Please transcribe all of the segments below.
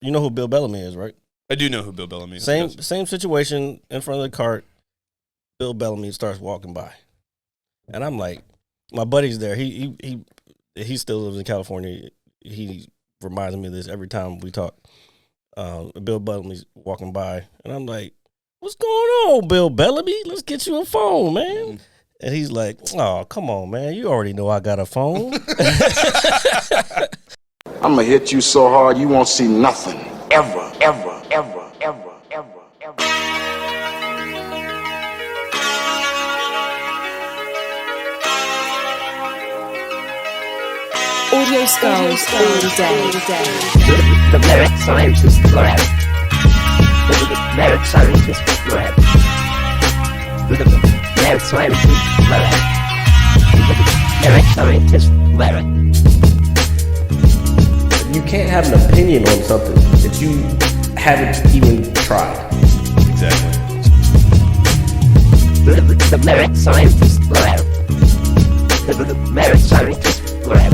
You know who Bill Bellamy is, right? I do know who Bill Bellamy is. Same situation in front of the cart. Bill Bellamy starts walking by, and I'm like, my buddy's there. He still lives in California. He reminds me of this every time we talk. Bill Bellamy's walking by, and I'm like, "What's going on, Bill Bellamy? Let's get you a phone, man." And he's like, "Oh, come on, man. You already know I got a phone." I'm gonna hit you so hard you won't see nothing. Ever, ever, ever, ever, ever, ever. Audio skulls all day. The merit scientist lab. The merit scientist lab. The merit scientist lab. The merit scientist lab. You can't have an opinion on something that you haven't even tried. Exactly. The merit scientist lab. The merit scientist lab.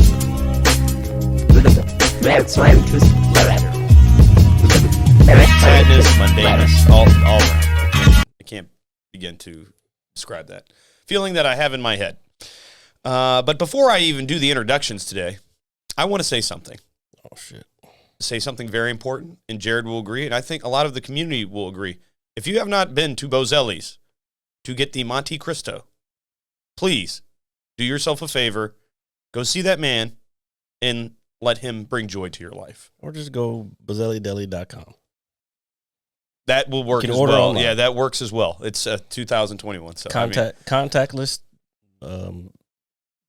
The merit scientist lab. Sadness, mundaneness, all around. I can't begin to describe that feeling that I have in my head. But before I even do the introductions today, I want to say something. Oh, shit. Say something very important, and Jared will agree, and I think a lot of the community will agree. If you have not been to Bozelli's to get the Monte Cristo, please do yourself a favor, go see that man, and let him bring joy to your life. Or just go BozelliDeli.com. That will work as order well. online. Yeah, that works as well. It's 2021. So Contactless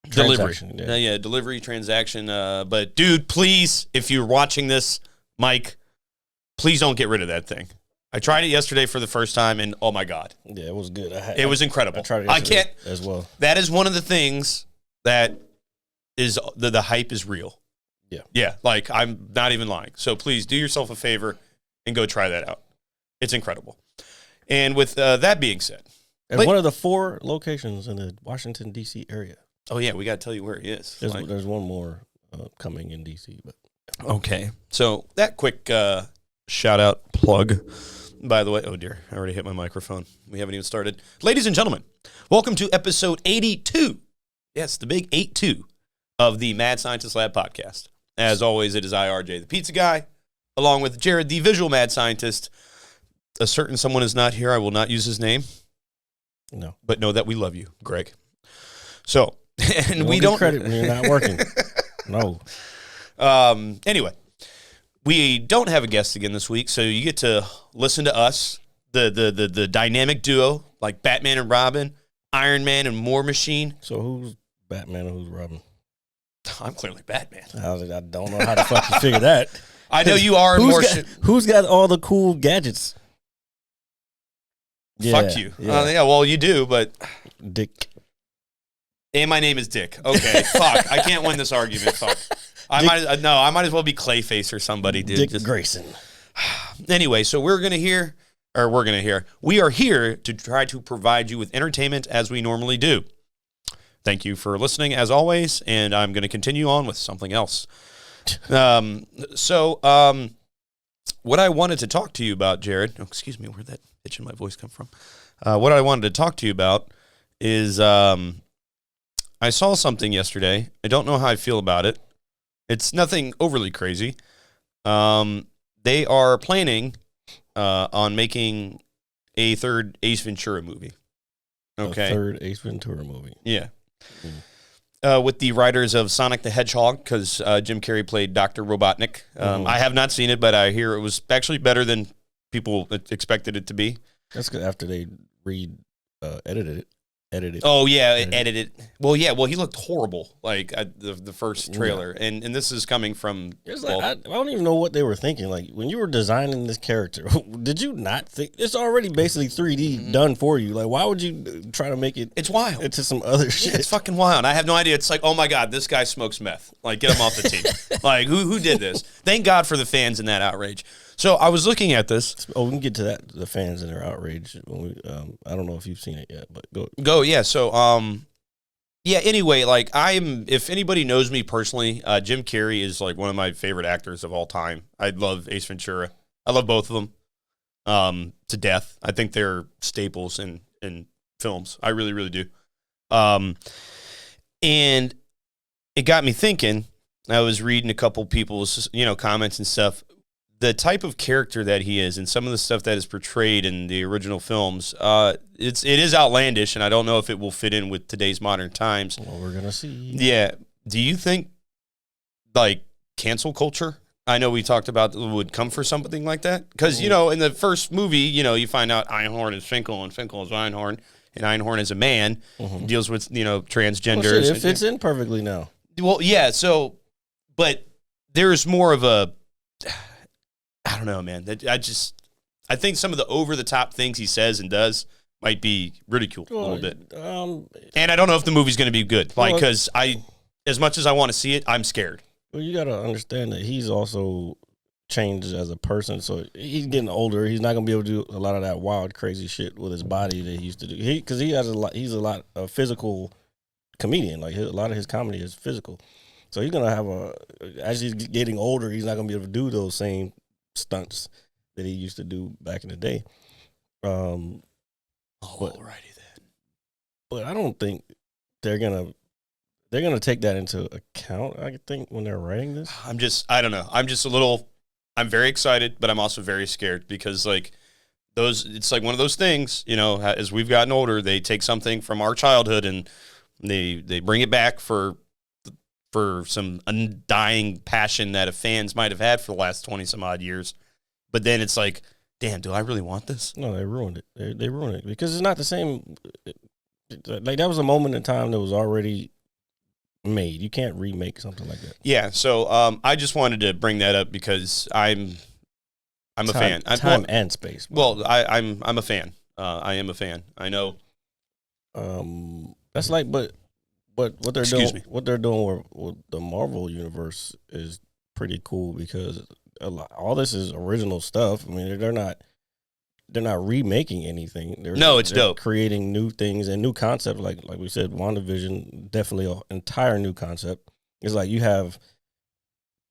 delivery. transaction, yeah. Delivery transaction. But dude, please, if you're watching this, Mike, please don't get rid of that thing. I tried it yesterday for the first time, and oh my God. Yeah, it was good. It was incredible. I tried it yesterday as well. That is one of the things that is, the hype is real. Yeah. Yeah, like I'm not even lying. So please do yourself a favor and go try that out. It's incredible. And with that being said. And one of the 4 locations in the Washington, D.C. area. Oh, yeah, we got to tell you where he is. There's one more coming in D.C. But okay. So that quick shout-out plug, by the way. Oh, dear. I already hit my microphone. We haven't even started. Ladies and gentlemen, welcome to episode 82. Yes, the big 82 of the Mad Scientist Lab podcast. As always, it is IRJ, the pizza guy, along with Jared, the visual mad scientist. A certain someone is not here. I will not use his name. No. But know that we love you, Greg. So, and we don't credit when you're not working. No. Anyway, we don't have a guest again this week, so you get to listen to us, the dynamic duo, like Batman and Robin, Iron Man and War Machine. So who's Batman and who's Robin? I'm clearly Batman. I don't know how the fuck you figure that. I know you are more. Who's got all the cool gadgets? Fuck you. Yeah, well, you do, but Dick. And my name is Dick. Okay, fuck. I can't win this argument. Fuck. I might as well be Clayface or somebody, dude. Dick Grayson. Anyway, so we are here to try to provide you with entertainment as we normally do. Thank you for listening, as always, and I'm going to continue on with something else. What I wanted to talk to you about, Jared, excuse me, where'd that pitch in my voice come from? What I wanted to talk to you about is I saw something yesterday. I don't know how I feel about it. It's nothing overly crazy. They are planning on making a third Ace Ventura movie. Okay. A third Ace Ventura movie. Yeah. With the writers of Sonic the Hedgehog, because Jim Carrey played Dr. Robotnik. I have not seen it, but I hear it was actually better than people expected it to be. That's good after they edited it. Oh, yeah, edited. Well, yeah, he looked horrible, like the first trailer. Yeah. And this is coming from... It's like, I don't even know what they were thinking. Like, when you were designing this character, did you not think... It's already basically 3D done for you. Like, why would you try to make it... It's wild. Into some other shit. It's fucking wild. I have no idea. It's like, oh, my God, this guy smokes meth. Like, get him off the team. Like, who did this? Thank God for the fans in that outrage. So I was looking at this. Oh, we can get to that. The fans and their outrage. When we, I don't know if you've seen it yet, but go. Yeah. So Yeah, anyway, like if anybody knows me personally, Jim Carrey is like one of my favorite actors of all time. I love Ace Ventura. I love both of them to death. I think they're staples in films. I really, really do. And it got me thinking. I was reading a couple people's, comments and stuff. The type of character that he is and some of the stuff that is portrayed in the original films, it is outlandish, and I don't know if it will fit in with today's modern times. Well, we're going to see. Yeah. Do you think, like, cancel culture, I know we talked about, would come for something like that? Because, in the first movie, you find out Einhorn is Finkel, and Finkel is Einhorn, and Einhorn is a man, deals with, transgenders. Well, shit, it fits in perfectly now. Well, yeah, but there's more of a... I don't know, man. I think some of the over-the-top things he says and does might be ridiculed a little bit. And I don't know if the movie's going to be good. Because as much as I want to see it, I'm scared. Well, you got to understand that he's also changed as a person. So he's getting older. He's not going to be able to do a lot of that wild, crazy shit with his body that he used to do. Because he's a lot of physical comedian. Like, a lot of his comedy is physical. So he's going to have as he's getting older, he's not going to be able to do those same stunts that he used to do back in the day. Alrighty then. But I don't think they're gonna take that into account. I think when they're writing this, I don't know. I'm very excited, but I'm also very scared because it's like one of those things, as we've gotten older, they take something from our childhood and they bring it back for some undying passion that fans might have had for the last 20 some odd years. But then it's like, damn, do I really want this? No, they ruined it. They ruined it because it's not the same. Like, that was a moment in time that was already made. You can't remake something like that. Yeah. So I just wanted to bring that up because I'm a fan. Time and space. Well, I'm a fan. I am a fan. I know. That's like, but what they're doing with the Marvel universe is pretty cool because all this is original stuff. I mean, they're not remaking anything. They're dope. Creating new things and new concepts. Like we said, WandaVision, definitely an entire new concept. It's like you have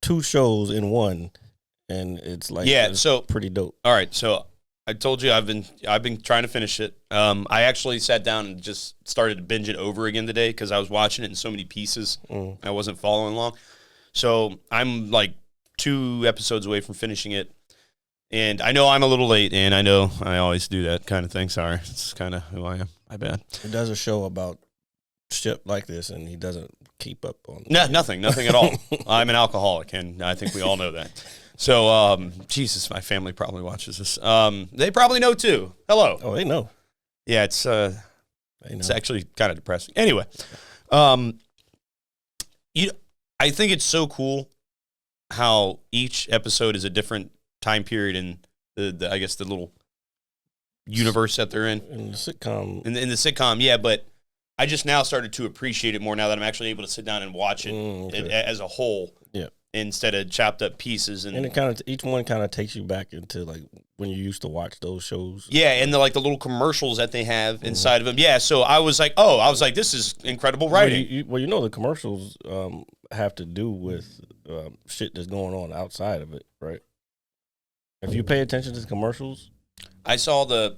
two shows in one, and it's like pretty dope. All right, so I told you I've been trying to finish it. I actually sat down and just started to binge it over again today because I was watching it in so many pieces. I wasn't following along. So I'm like 2 episodes away from finishing it. And I know I'm a little late, and I know I always do that kind of thing. Sorry. It's kind of who I am. My bad. He does a show about shit like this, and he doesn't keep up on it. Nothing at all. I'm an alcoholic, and I think we all know that. So, Jesus, my family probably watches this. They probably know too. Hello. Oh, they know. Yeah, it's actually kind of depressing. Anyway, I think it's so cool how each episode is a different time period in the I guess the little universe that they're in. In the sitcom. In the sitcom, yeah, but I just now started to appreciate it more now that I'm actually able to sit down and watch it as a whole. Yeah. Instead of chopped up pieces, and it each one kind of takes you back into like when you used to watch those shows. Yeah, and the little commercials that they have inside of them. Yeah, so I was like, this is incredible writing. Well, the commercials have to do with shit that's going on outside of it, right? If you pay attention to the commercials, I saw the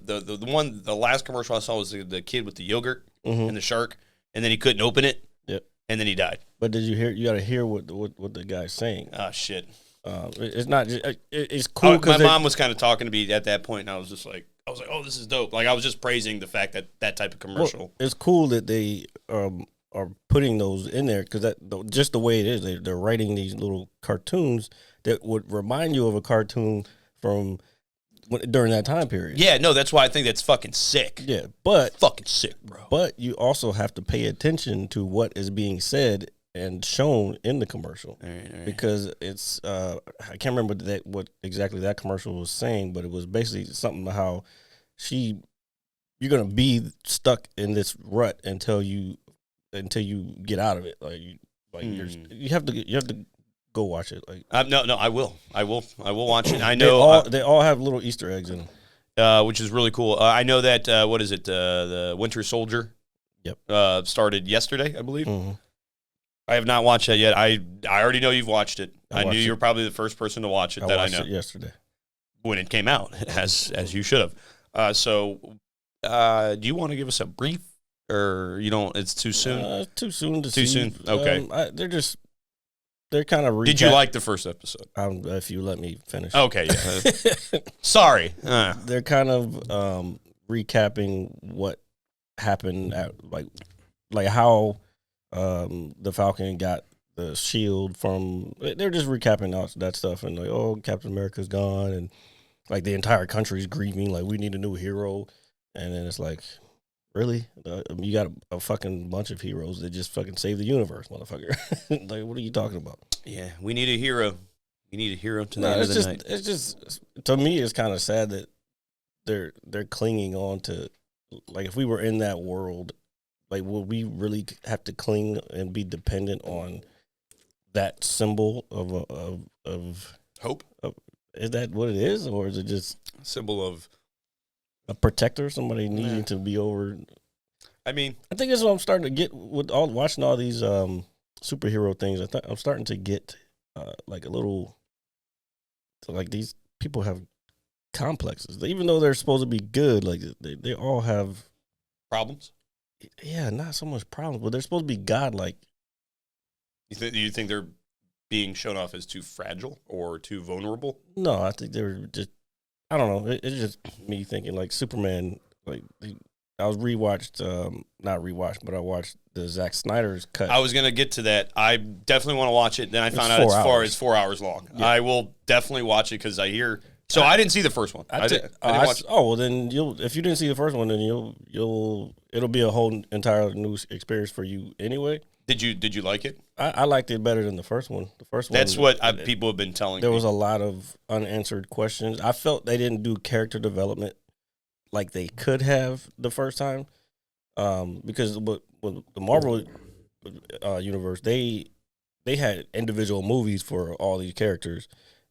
last commercial I saw was the kid with the yogurt and the shark, and then he couldn't open it. Yep. And then he died. But did you hear? You got to hear what the guy's saying. Oh shit! It's not. It's cool. My mom was kind of talking to me at that point, and I was like, oh, this is dope. Like I was just praising the fact that type of commercial. Well, it's cool that they are putting those in there because just the way it is. They're writing these little cartoons that would remind you of a cartoon from during that time period. Yeah, no, that's why I think that's fucking sick. Yeah, but fucking sick, bro. But you also have to pay attention to what is being said and shown in the commercial, all right. Because it's I can't remember what exactly that commercial was saying, but it was basically something about how you're gonna be stuck in this rut until you get out of it. You have to go watch it. No, I will watch it. I know they all have little Easter eggs in them, which is really cool. I know that what is it? The Winter Soldier. Yep. Started yesterday, I believe. Mm-hmm. I have not watched that yet. I already know you've watched it. I knew watched you it. were probably the first person to watch it I that I watched know. it yesterday. When it came out, as you should have. Do you want to give us a brief, or you don't? It's too soon. Too soon to Too see. soon? Okay. They're kind of. Did you like the first episode? If you let me finish. Okay, yeah. Sorry. They're kind of recapping what happened at like how the Falcon got the shield from. They're just recapping all that stuff and like, oh, Captain America's gone and like the entire country's grieving. Like, we need a new hero, and then it's like, really? You got a fucking bunch of heroes that just fucking save the universe, motherfucker. Like, what are you talking about? Yeah, we need a hero. We need a hero to the end of the night. It's just, to me, it's kind of sad that they're clinging on to, like, if we were in that world, like, would we really have to cling and be dependent on that symbol of Hope? Is that what it is, or is it just A symbol of... a protector, somebody needing to be over? I mean... I think that's what I'm starting to get with watching all these superhero things. I'm starting to get like a little, like, these people have complexes. Even though they're supposed to be good, like, they all have Problems? Yeah, not so much problems, but they're supposed to be godlike. You think they're being shown off as too fragile or too vulnerable? No, I think they're just, I don't know. It's just me thinking, like, Superman, like, I was not rewatched, but I watched the Zack Snyder's cut. I was going to get to that. I definitely want to watch it. Then I found out it's 4 hours long. Yeah. I will definitely watch it because I hear... So I didn't see the first one. I didn't watch. Oh, well, then if you didn't see the first one, then it'll be a whole entire new experience for you anyway. Did you like it? I liked it better than the first one. The first one. That's what people have been telling me. There was a lot of unanswered questions. I felt they didn't do character development like they could have the first time, because with the Marvel universe, they had individual movies for all these characters,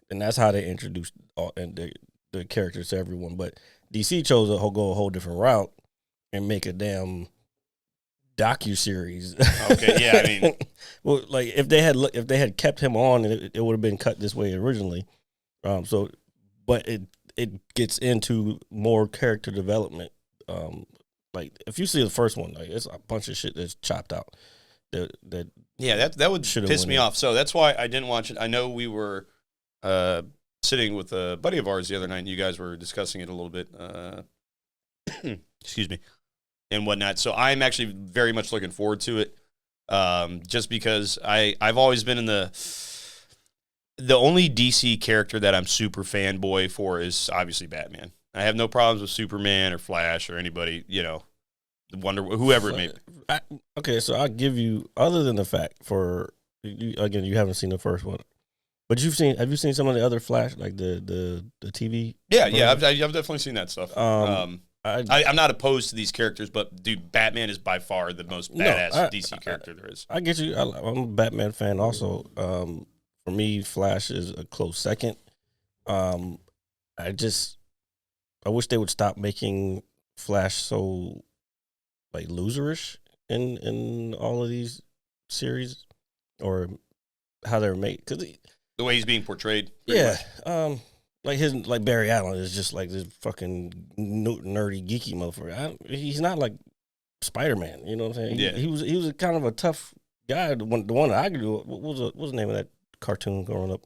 and that's how they introduced the characters to everyone. But DC chose to go a whole different route and make a damn docu-series. Okay, yeah, I mean, well, like, if they had kept him on, it would have been cut this way originally. But it gets into more character development. Like, if you see the first one, like, it's a bunch of shit that's chopped out. That would piss me off. So that's why I didn't watch it. I know we were sitting with a buddy of ours the other night, and you guys were discussing it a little bit. Excuse me. And whatnot. So I'm actually very much looking forward to it, just because I've always been in the only DC character that I'm super fanboy for is obviously Batman. I have no problems with Superman or Flash or anybody, whoever it may be. Okay, so I'll give you, other than the fact again, you haven't seen the first one, but have you seen some of the other Flash, like the TV? Yeah, I've definitely seen that stuff. I'm not opposed to these characters, but dude, Batman is by far the most badass DC character there is. I get you. I'm a Batman fan also. For me, Flash is a close second. I wish they would stop making Flash so, like, loserish in all of these series, or how they're made, because the way he's being portrayed. Yeah. Like Barry Allen is just like this fucking nerdy, geeky motherfucker. He's not like Spider-Man, you know what I'm saying? Yeah. He was a kind of a tough guy. The one that I could do. What was the name of that cartoon growing up?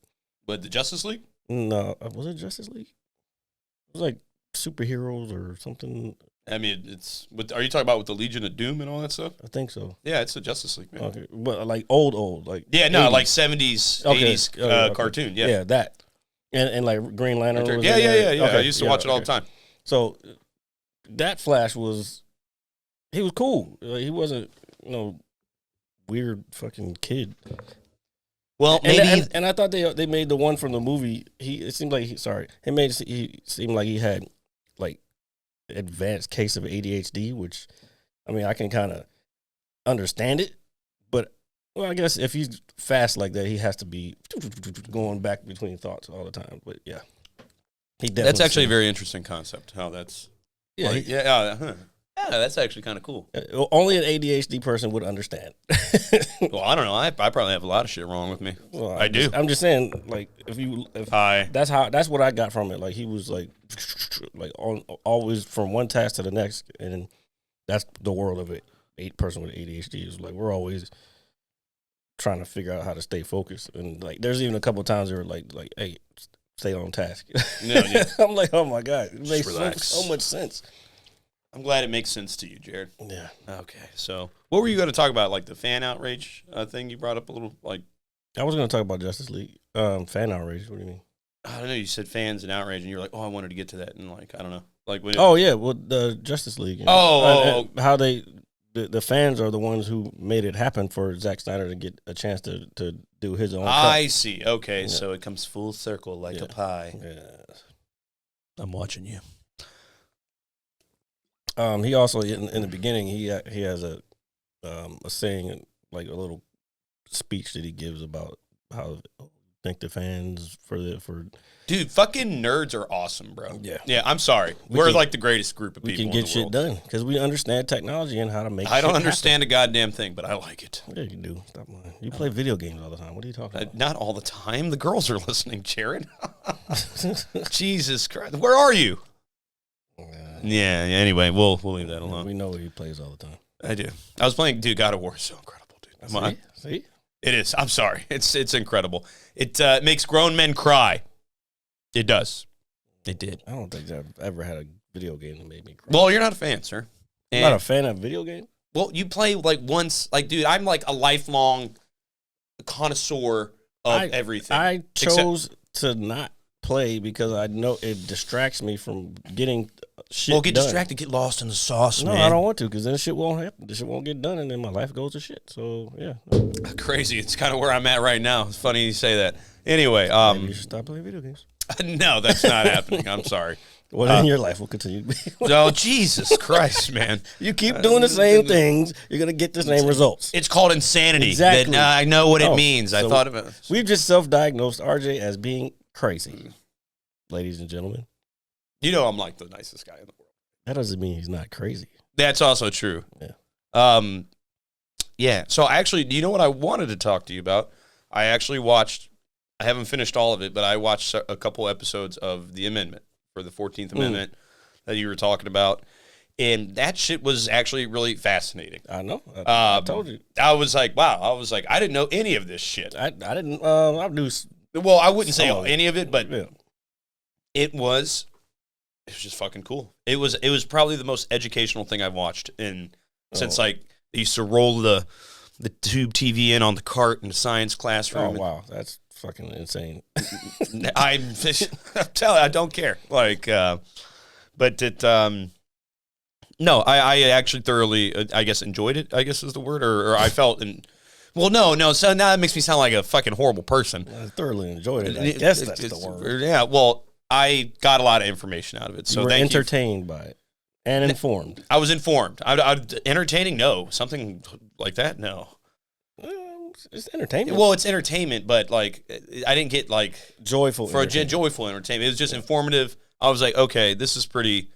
But the Justice League? No, was it Justice League? It was like superheroes or something. I mean, are you talking about with the Legion of Doom and all that stuff? I think so. Yeah, it's the Justice League, man. Okay, but like old, like, yeah, no, 80s. Like 70s, 80s cartoon. Yeah, that. And like Green Lantern. Yeah. Okay, I used to watch it all the time. So that Flash he was cool. He wasn't, weird fucking kid. Well, and I thought they made the one from the movie. It seemed like he seemed like he had like advanced case of ADHD, which, I mean, I can kind of understand it, but, well, I guess if he's fast like that, he has to be going back between thoughts all the time. But yeah, that's actually a very interesting concept. How that's Yeah, that's actually kind of cool. Only an ADHD person would understand. Well, I don't know. I probably have a lot of shit wrong with me. Well, I do. I'm just saying, like, that's what I got from it. Like, he was like always from one task to the next, and that's the world of it. Person with ADHD is like, we're always trying to figure out how to stay focused, and like, there's even a couple of times they were like, hey, stay on task. Yeah. I'm like, oh my god, it makes relax. so much sense. I'm glad it makes sense to you, Jared. Yeah. Okay. So, what were you going to talk about? Like the fan outrage thing you brought up a little? Like, I was going to talk about Justice League fan outrage. What do you mean? I don't know. You said fans and outrage, and you're like, oh, I wanted to get to that, and like, I don't know, like when. Oh yeah, well, the Justice League. How the fans are the ones who made it happen for Zack Snyder to get a chance to do his own. I see. Okay, so it comes full circle like a pie. Yeah. I'm watching you. He also in the beginning he has a saying, like a little speech that he gives about how thank the fans for dude, fucking nerds are awesome, bro. Yeah. I'm sorry, we're like the greatest group of people. We can get shit done because we understand technology and how to make. I don't understand a goddamn thing, but I like it. Yeah, you do. Stop lying. You play video games all the time. What are you talking about? Not all the time. The girls are listening, Jared. Jesus Christ, where are you? Yeah. Anyway, we'll leave that alone. We know he plays all the time. I do. I was playing, dude. God of War is so incredible, dude. Come on. See, it is. I'm sorry. It's incredible. It makes grown men cry. It does. It did. I don't think I've ever had a video game that made me cry. Well, you're not a fan, sir. I'm not a fan of video game. Well, you play like once. Like, dude, I'm like a lifelong connoisseur of everything. I chose to not play because I know it distracts me from getting shit. Well, get done. distracted, get lost in the sauce, no, man. I don't want to because then shit won't happen. The shit won't get done, and then my life goes to shit. So yeah, crazy. It's kind of where I'm at right now. It's funny you say that. Anyway, maybe you should stop playing video games. No, that's not happening. I'm sorry. Well, then your life will continue to be. Oh, Jesus Christ, man. You keep doing the same things, you're going to get the same results. It's called insanity. Exactly. I know what it means. I thought of it. We've just self-diagnosed RJ as being crazy, ladies and gentlemen. You know I'm like the nicest guy in the world. That doesn't mean he's not crazy. That's also true. Yeah. Yeah. So actually, do you know what I wanted to talk to you about? I actually watched, I haven't finished all of it, but I watched a couple episodes of The Amendment for the 14th Amendment that you were talking about. And that shit was actually really fascinating. I know. I told you. I was like, wow. I was like, I didn't know any of this shit. I didn't. I knew. Well, I wouldn't say any of it, but yeah. it was just fucking cool. It was probably the most educational thing I've watched since like they used to roll the tube TV in on the cart in the science classroom. Oh wow, that's fucking insane. I'm telling you, I don't care. Like, but it. No, I actually thoroughly, I guess, enjoyed it. I guess is the word, or I felt Well, no. So now it makes me sound like a fucking horrible person. I thoroughly enjoyed it. I guess that's the word. Yeah. Well, I got a lot of information out of it. So you were entertained by it and informed. I was informed. Entertaining? No. Something like that? No. It's entertainment. Well, it's entertainment, but like I didn't get like joyful entertainment. It was just informative. I was like, okay, this is pretty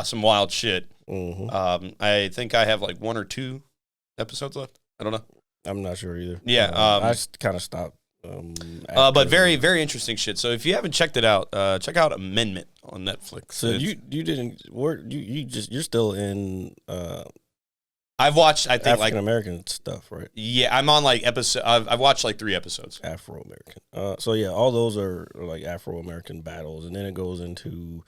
some wild shit. Mm-hmm. I think I have like 1 or 2 episodes left. I don't know. I'm not sure either. Yeah, I kind of stopped. But very, very interesting shit. So if you haven't checked it out, check out Amendment on Netflix. So you didn't you're still in. I've watched, I think, African American stuff, right? Yeah, I'm on like episode. I've watched like 3 episodes. Afro American. So yeah, all those are like Afro American battles, and then it goes into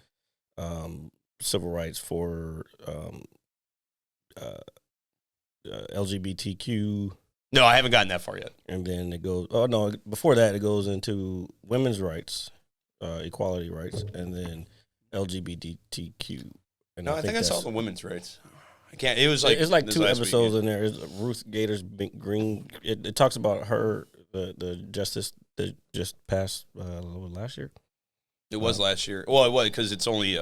civil rights for LGBTQ. No, I haven't gotten that far yet. And then it goes. Oh no! Before that, it goes into women's rights, equality rights, and then LGBTQ. And no, I think I saw the women's rights. I can't. It was like it's like 2 episodes in there. It's Ruth Gator's Green. It talks about her, the justice that just passed last year. It was last year. Well, it was because it's only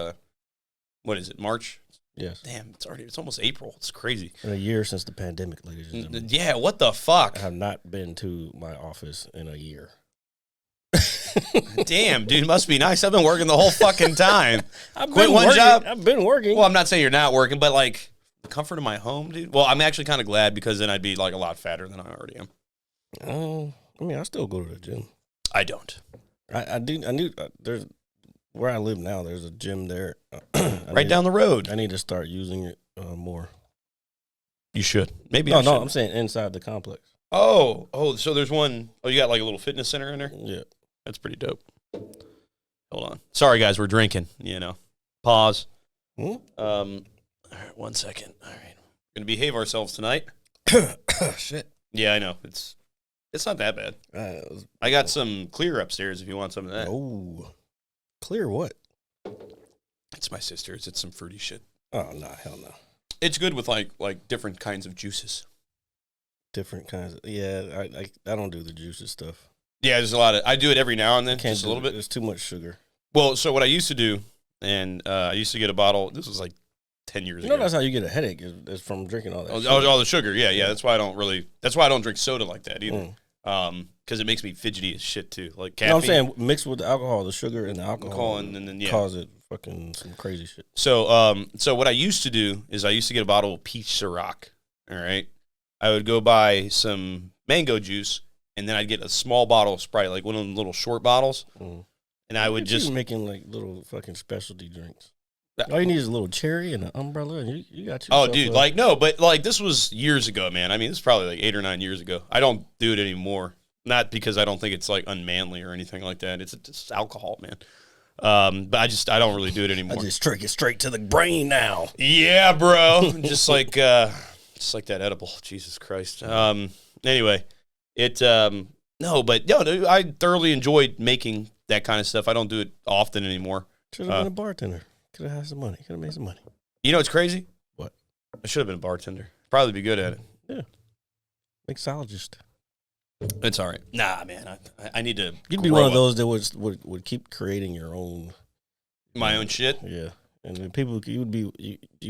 what is it? March. Yes. Damn, it's almost April. It's crazy. In a year since the pandemic, ladies and gentlemen. Yeah, what the fuck? I have not been to my office in a year. Damn, dude, must be nice. I've been working the whole fucking time. I've been working. Well, I'm not saying you're not working, but like the comfort of my home, dude. Well, I'm actually kind of glad because then I'd be like a lot fatter than I already am. I mean, I still go to the gym. I don't. I do. I knew there's where I live now. There's a gym there, Right down the road. I need to start using it more. You should. Maybe. No, I should. I'm saying inside the complex. Oh, so there's one. Oh, you got like a little fitness center in there? Yeah. That's pretty dope. Hold on. Sorry, guys. We're drinking, Pause. All right, 1 second. All right. We're going to behave ourselves tonight. Shit. Yeah, I know. It's not that bad. I got some clear upstairs if you want some of that. Oh. Clear what? It's my sister's. It's some fruity shit. Oh, no. Hell no. It's good with like different kinds of juices. Different kinds of, yeah, I don't do the juices stuff. Yeah, there's a lot of, I do it every now and then, just a little bit. There's too much sugar. Well, so what I used to do, and I used to get a bottle, this was like 10 years ago. That's how you get a headache, is from drinking all that sugar. All the sugar, yeah. That's why I don't drink soda like that either. Because it makes me fidgety as shit too. Like caffeine. No, I'm saying mixed with the alcohol, the sugar and the alcohol, and then cause it fucking some crazy shit. So, so what I used to do is I used to get a bottle of peach Ciroc. All right, I would go buy some mango juice, and then I'd get a small bottle of Sprite, like one of them little short bottles, and I would just making like little fucking specialty drinks. All you need is a little cherry and an umbrella, and you got yourself. Oh, dude, but this was years ago, man. I mean, this is probably like 8 or 9 years ago. I don't do it anymore. Not because I don't think it's like unmanly or anything like that. It's alcohol, man. But I don't really do it anymore. I just drink it straight to the brain now. Yeah, bro. just like that edible. Jesus Christ. Anyway, I thoroughly enjoyed making that kind of stuff. I don't do it often anymore. Should have been a bartender. Could have had some money. Could have made some money. You know what's crazy? What? I should have been a bartender. Probably be good at it. Yeah. Mixologist. It's all right. Nah, man. I need to. You'd be one of those that would keep creating your own. My own shit? Yeah. And then you'd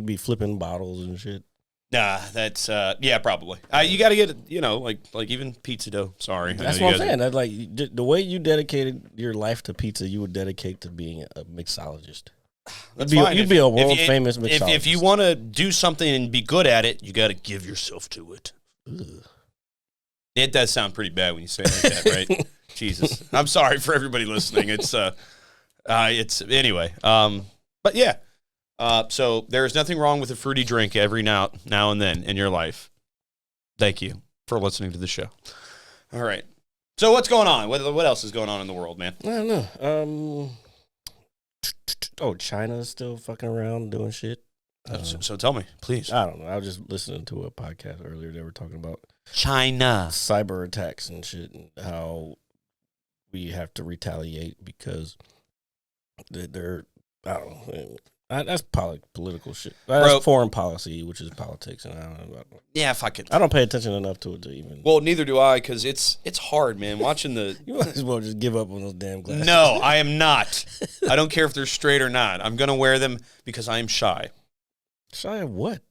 be flipping bottles and shit. Nah, that's yeah, probably. You got to get like even pizza dough. Sorry, that's what I'm saying. That like the way you dedicated your life to pizza, you would dedicate to being a mixologist. You'd be a world famous mixologist. If you want to do something and be good at it, you got to give yourself to it. Ugh. It does sound pretty bad when you say it like that, right? Jesus, I'm sorry for everybody listening. It's anyway. But yeah. So there is nothing wrong with a fruity drink every now and then in your life. Thank you for listening to the show. All right. So what's going on? What else is going on in the world, man? I don't know. China's still fucking around doing shit. So tell me, please. I don't know. I was just listening to a podcast earlier. They were talking about China cyber attacks and shit, and how we have to retaliate because they're I don't know. That's political shit. That's foreign policy, which is politics, and I don't know. Yeah, fuck it. I don't pay attention enough to it to even. Well, neither do I, because it's hard, man. Watching the. You might as well just give up on those damn glasses. No, I am not. I don't care if they're straight or not. I'm gonna wear them because I am shy. Shy of what?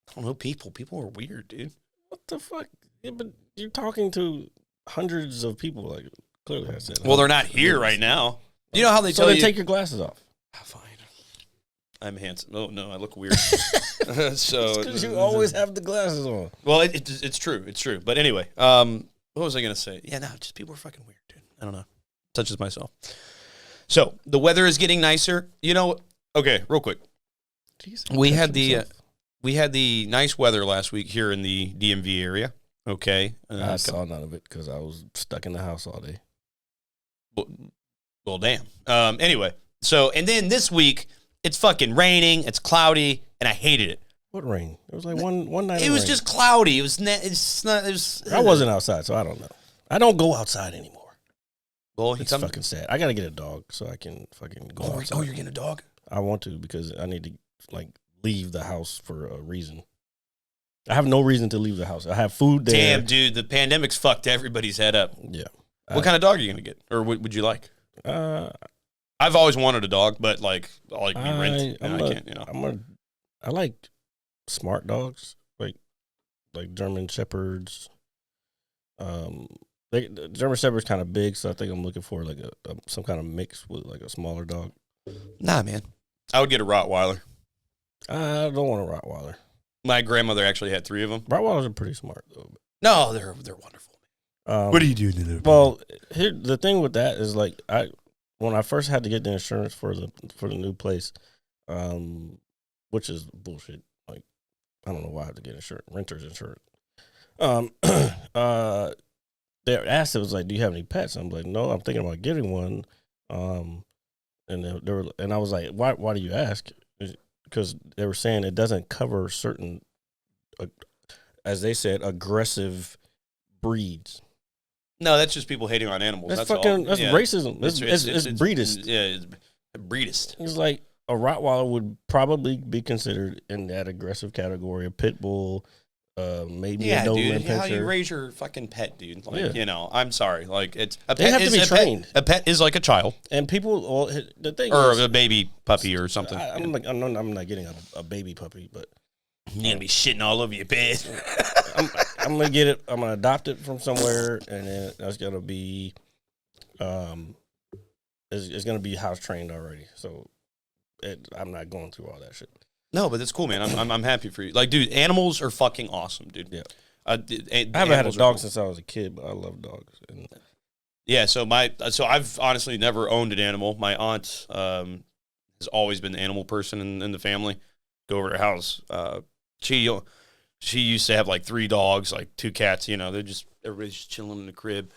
I don't know. People are weird, dude. What the fuck? Yeah, but you're talking to hundreds of people. Like clearly, I said. Well, they're not here right now. You know how they tell you? Take your glasses off. Fine. I'm handsome. Oh no, I look weird. So because you always have the glasses on. Well, it's true. It's true. But anyway, what was I gonna say? Yeah, no, just people are fucking weird, dude. I don't know. Touches myself. So the weather is getting nicer. Okay, real quick. Jeez, we had the nice weather last week here in the DMV area. Okay, I saw none of it because I was stuck in the house all day. Well, damn. Anyway, and then this week it's fucking raining. It's cloudy, and I hated it. What rain? It was like one night. It was just cloudy. It was. I wasn't outside, so I don't know. I don't go outside anymore. Well, it's fucking sad. I gotta get a dog so I can fucking go outside. Oh, you're getting a dog? I want to because I need to leave the house for a reason. I have no reason to leave the house. I have food there. Damn, dude, the pandemic's fucked everybody's head up. Yeah. What kind of dog are you gonna get, or would you like? I've always wanted a dog, but I can't. I like smart dogs, like German Shepherds. German Shepherd's kind of big, so I think I'm looking for like some kind of mix with like a smaller dog. Nah, man, I would get a Rottweiler. I don't want a Rottweiler. My grandmother actually had 3 of them. Rottweilers are pretty smart though. No, they're wonderful. What are you doing to them? Well, here the thing with that is like when I first had to get the insurance for the new place, which is bullshit. Like I don't know why I have to get insurance, renter's insurance. They asked, it was like, do you have any pets? I'm like, no, I'm thinking about getting one. And they were, and I was like, why do you ask? Because they were saying it doesn't cover certain, as they said, aggressive breeds. No, that's just people hating on animals. That's fucking all. that's racism. It's breedist. Yeah, it's breedist. It's like a Rottweiler would probably be considered in that aggressive category. A pit bull. Maybe a Doberman dude. How you Pinscher. raise your fucking pet, dude? Like, I'm sorry. Like, it's a pet. They have to be trained. A pet is like a child, and people. Well, the thing or is, a baby puppy or something. I'm not getting a baby puppy, but you're gonna be shitting all over your bed. I'm gonna get it. I'm gonna adopt it from somewhere, and then that's gonna be, it's gonna be house trained already. So, I'm not going through all that shit. No, but that's cool, man. I'm happy for you. Like, dude, animals are fucking awesome, dude. Yeah. I haven't had a dog since I was a kid, but I love dogs. And yeah, so I've honestly never owned an animal. My aunt has always been the animal person in the family. Go over to her house. She used to have like 3 dogs, like 2 cats. You know, everybody's just chilling in the crib.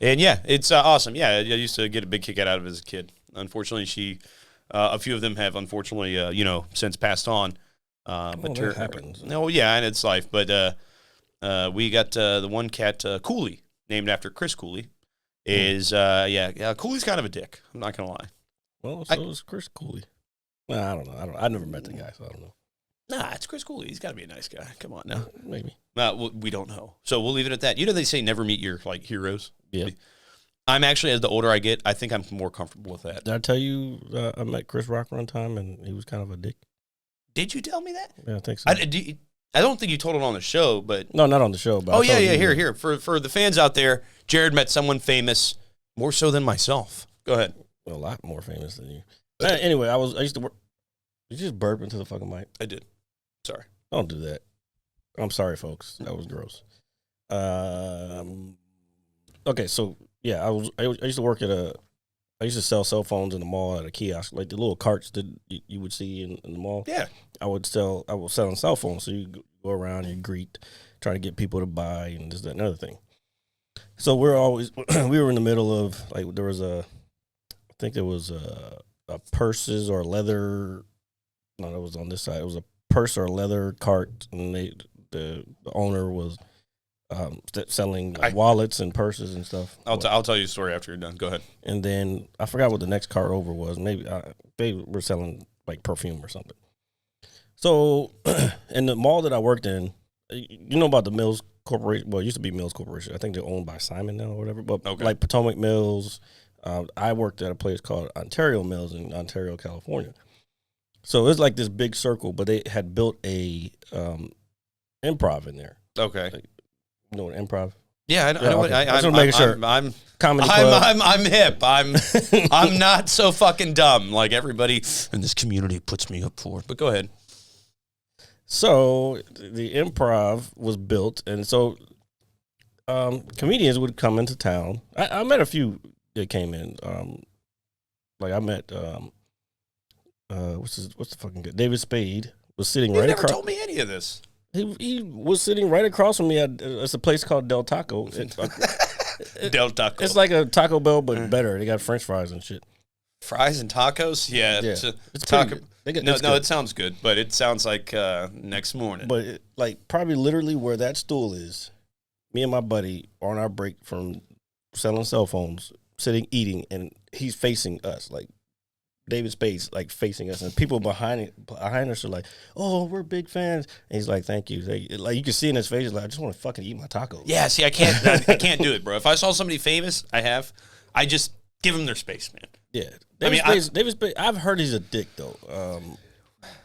And yeah, it's awesome. Yeah, I used to get a big kick out of it as a kid. Unfortunately, a few of them have unfortunately, since passed on. But that happens. No, yeah, and it's life. But we got the one cat, Cooley, named after Chris Cooley. Cooley's kind of a dick. I'm not gonna lie. Well, so is Chris Cooley. Nah, I don't know. I never met the guy, so I don't know. Nah, it's Chris Cooley. He's got to be a nice guy. Come on now. Maybe. We don't know. So we'll leave it at that. You know, they say never meet your heroes. Yeah. I'm actually, as the older I get, I think I'm more comfortable with that. Did I tell you I met Chris Rock one time and he was kind of a dick? Did you tell me that? Yeah, I think so. I don't think you told it on the show, but no, not on the show. But oh yeah. Here. For the fans out there, Jared met someone famous, more so than myself. Go ahead. A lot more famous than you. Anyway, I used to work. Did you just burp into the fucking mic? I did. Sorry. Don't do that. I'm sorry, folks. That was gross. Okay, so yeah, I used to work at I used to sell cell phones in the mall at a kiosk, like the little carts that you would see in the mall. Yeah. I was selling cell phones, so you go around, you greet, try to get people to buy, and this, that, and other thing. So we were in the middle of, like, there was a purses or leather. No, that was on this side. It was a purse or leather cart, and the owner was selling wallets and purses and stuff. I'll tell you a story after you're done. Go ahead. And then I forgot what the next cart over was. Maybe they were selling like perfume or something. So in the mall that I worked in, you know about the Mills Corporation? Well, it used to be Mills Corporation. I think they're owned by Simon now or whatever. But like Potomac Mills, I worked at a place called Ontario Mills in Ontario, California. So it was like this big circle, but they had built a improv in there. Okay. Like, you know what improv? Yeah, I know. Okay. I just want to make sure. I'm Comedy club. I'm hip. I'm not so fucking dumb like everybody in this community puts me up for. But go ahead. So the improv was built, and so comedians would come into town. I met a few that came in. Like I met what's the fucking guy? David Spade was sitting right across. You never told me any of this. He was sitting right across from me at it's a place called Del Taco. Del Taco. It's like a Taco Bell, but better. They got French fries and shit. Fries and tacos? Yeah. It's taco. No, it sounds good, but it sounds like next morning. But like probably literally where that stool is, me and my buddy are on our break from selling cell phones, sitting eating, and he's facing us like. David Spade's like facing us, and people behind us are like, "Oh, we're big fans." And he's like, "Thank you." Like you can see in his face, he's like, "I just want to fucking eat my tacos." Yeah, see, I can't do it, bro. If I saw somebody famous, I just give them their space, man. Yeah, David Spade. I've heard he's a dick though,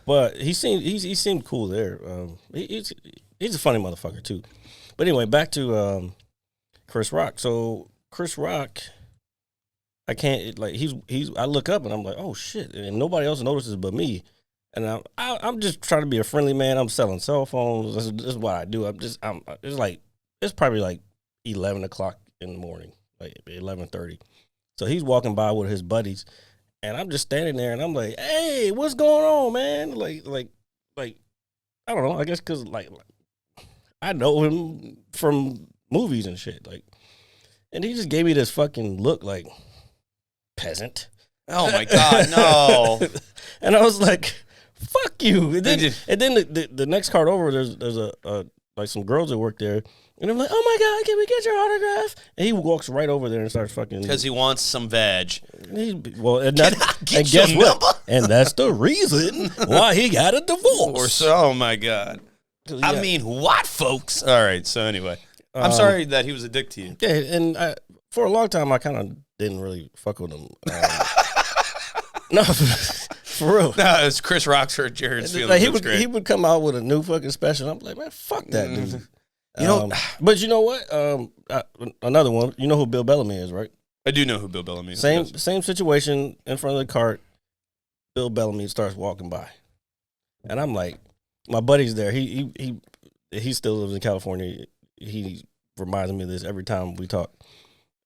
but he seemed cool there. He's a funny motherfucker too. But anyway, back to Chris Rock. So Chris Rock. I can't, like, I look up and I'm like, oh shit. And nobody else notices but me. And I'm just trying to be a friendly man. I'm selling cell phones. This is what I do. It's probably like 11 o'clock in the morning, like 11:30. So he's walking by with his buddies, and I'm just standing there, and I'm like, "Hey, what's going on, man?" Like I don't know. I guess because like I know him from movies and shit. Like, and he just gave me this fucking look, like peasant. Oh my God, no! And I was like, "Fuck you!" And then the next card over, there's a like some girls that work there. And I'm like, "Oh my God, can we get your autograph?" And he walks right over there and starts fucking... Because he wants some veg. And guess what? And that's the reason why he got a divorce. Oh my God. Yeah. I mean, what, folks? All right, so anyway. I'm sorry that he was a dick to you. Yeah, and for a long time, I kind of didn't really fuck with him. No, for real. No, it's Chris Rock's Jared's feeling. Like he would come out with a new fucking special. I'm like, man, fuck that dude. You know, but you know what? Another one. You know who Bill Bellamy is, right? I do know who Bill Bellamy is. Same situation in front of the cart. Bill Bellamy starts walking by, and I'm like, my buddy's there. He still lives in California. He reminds me of this every time we talk.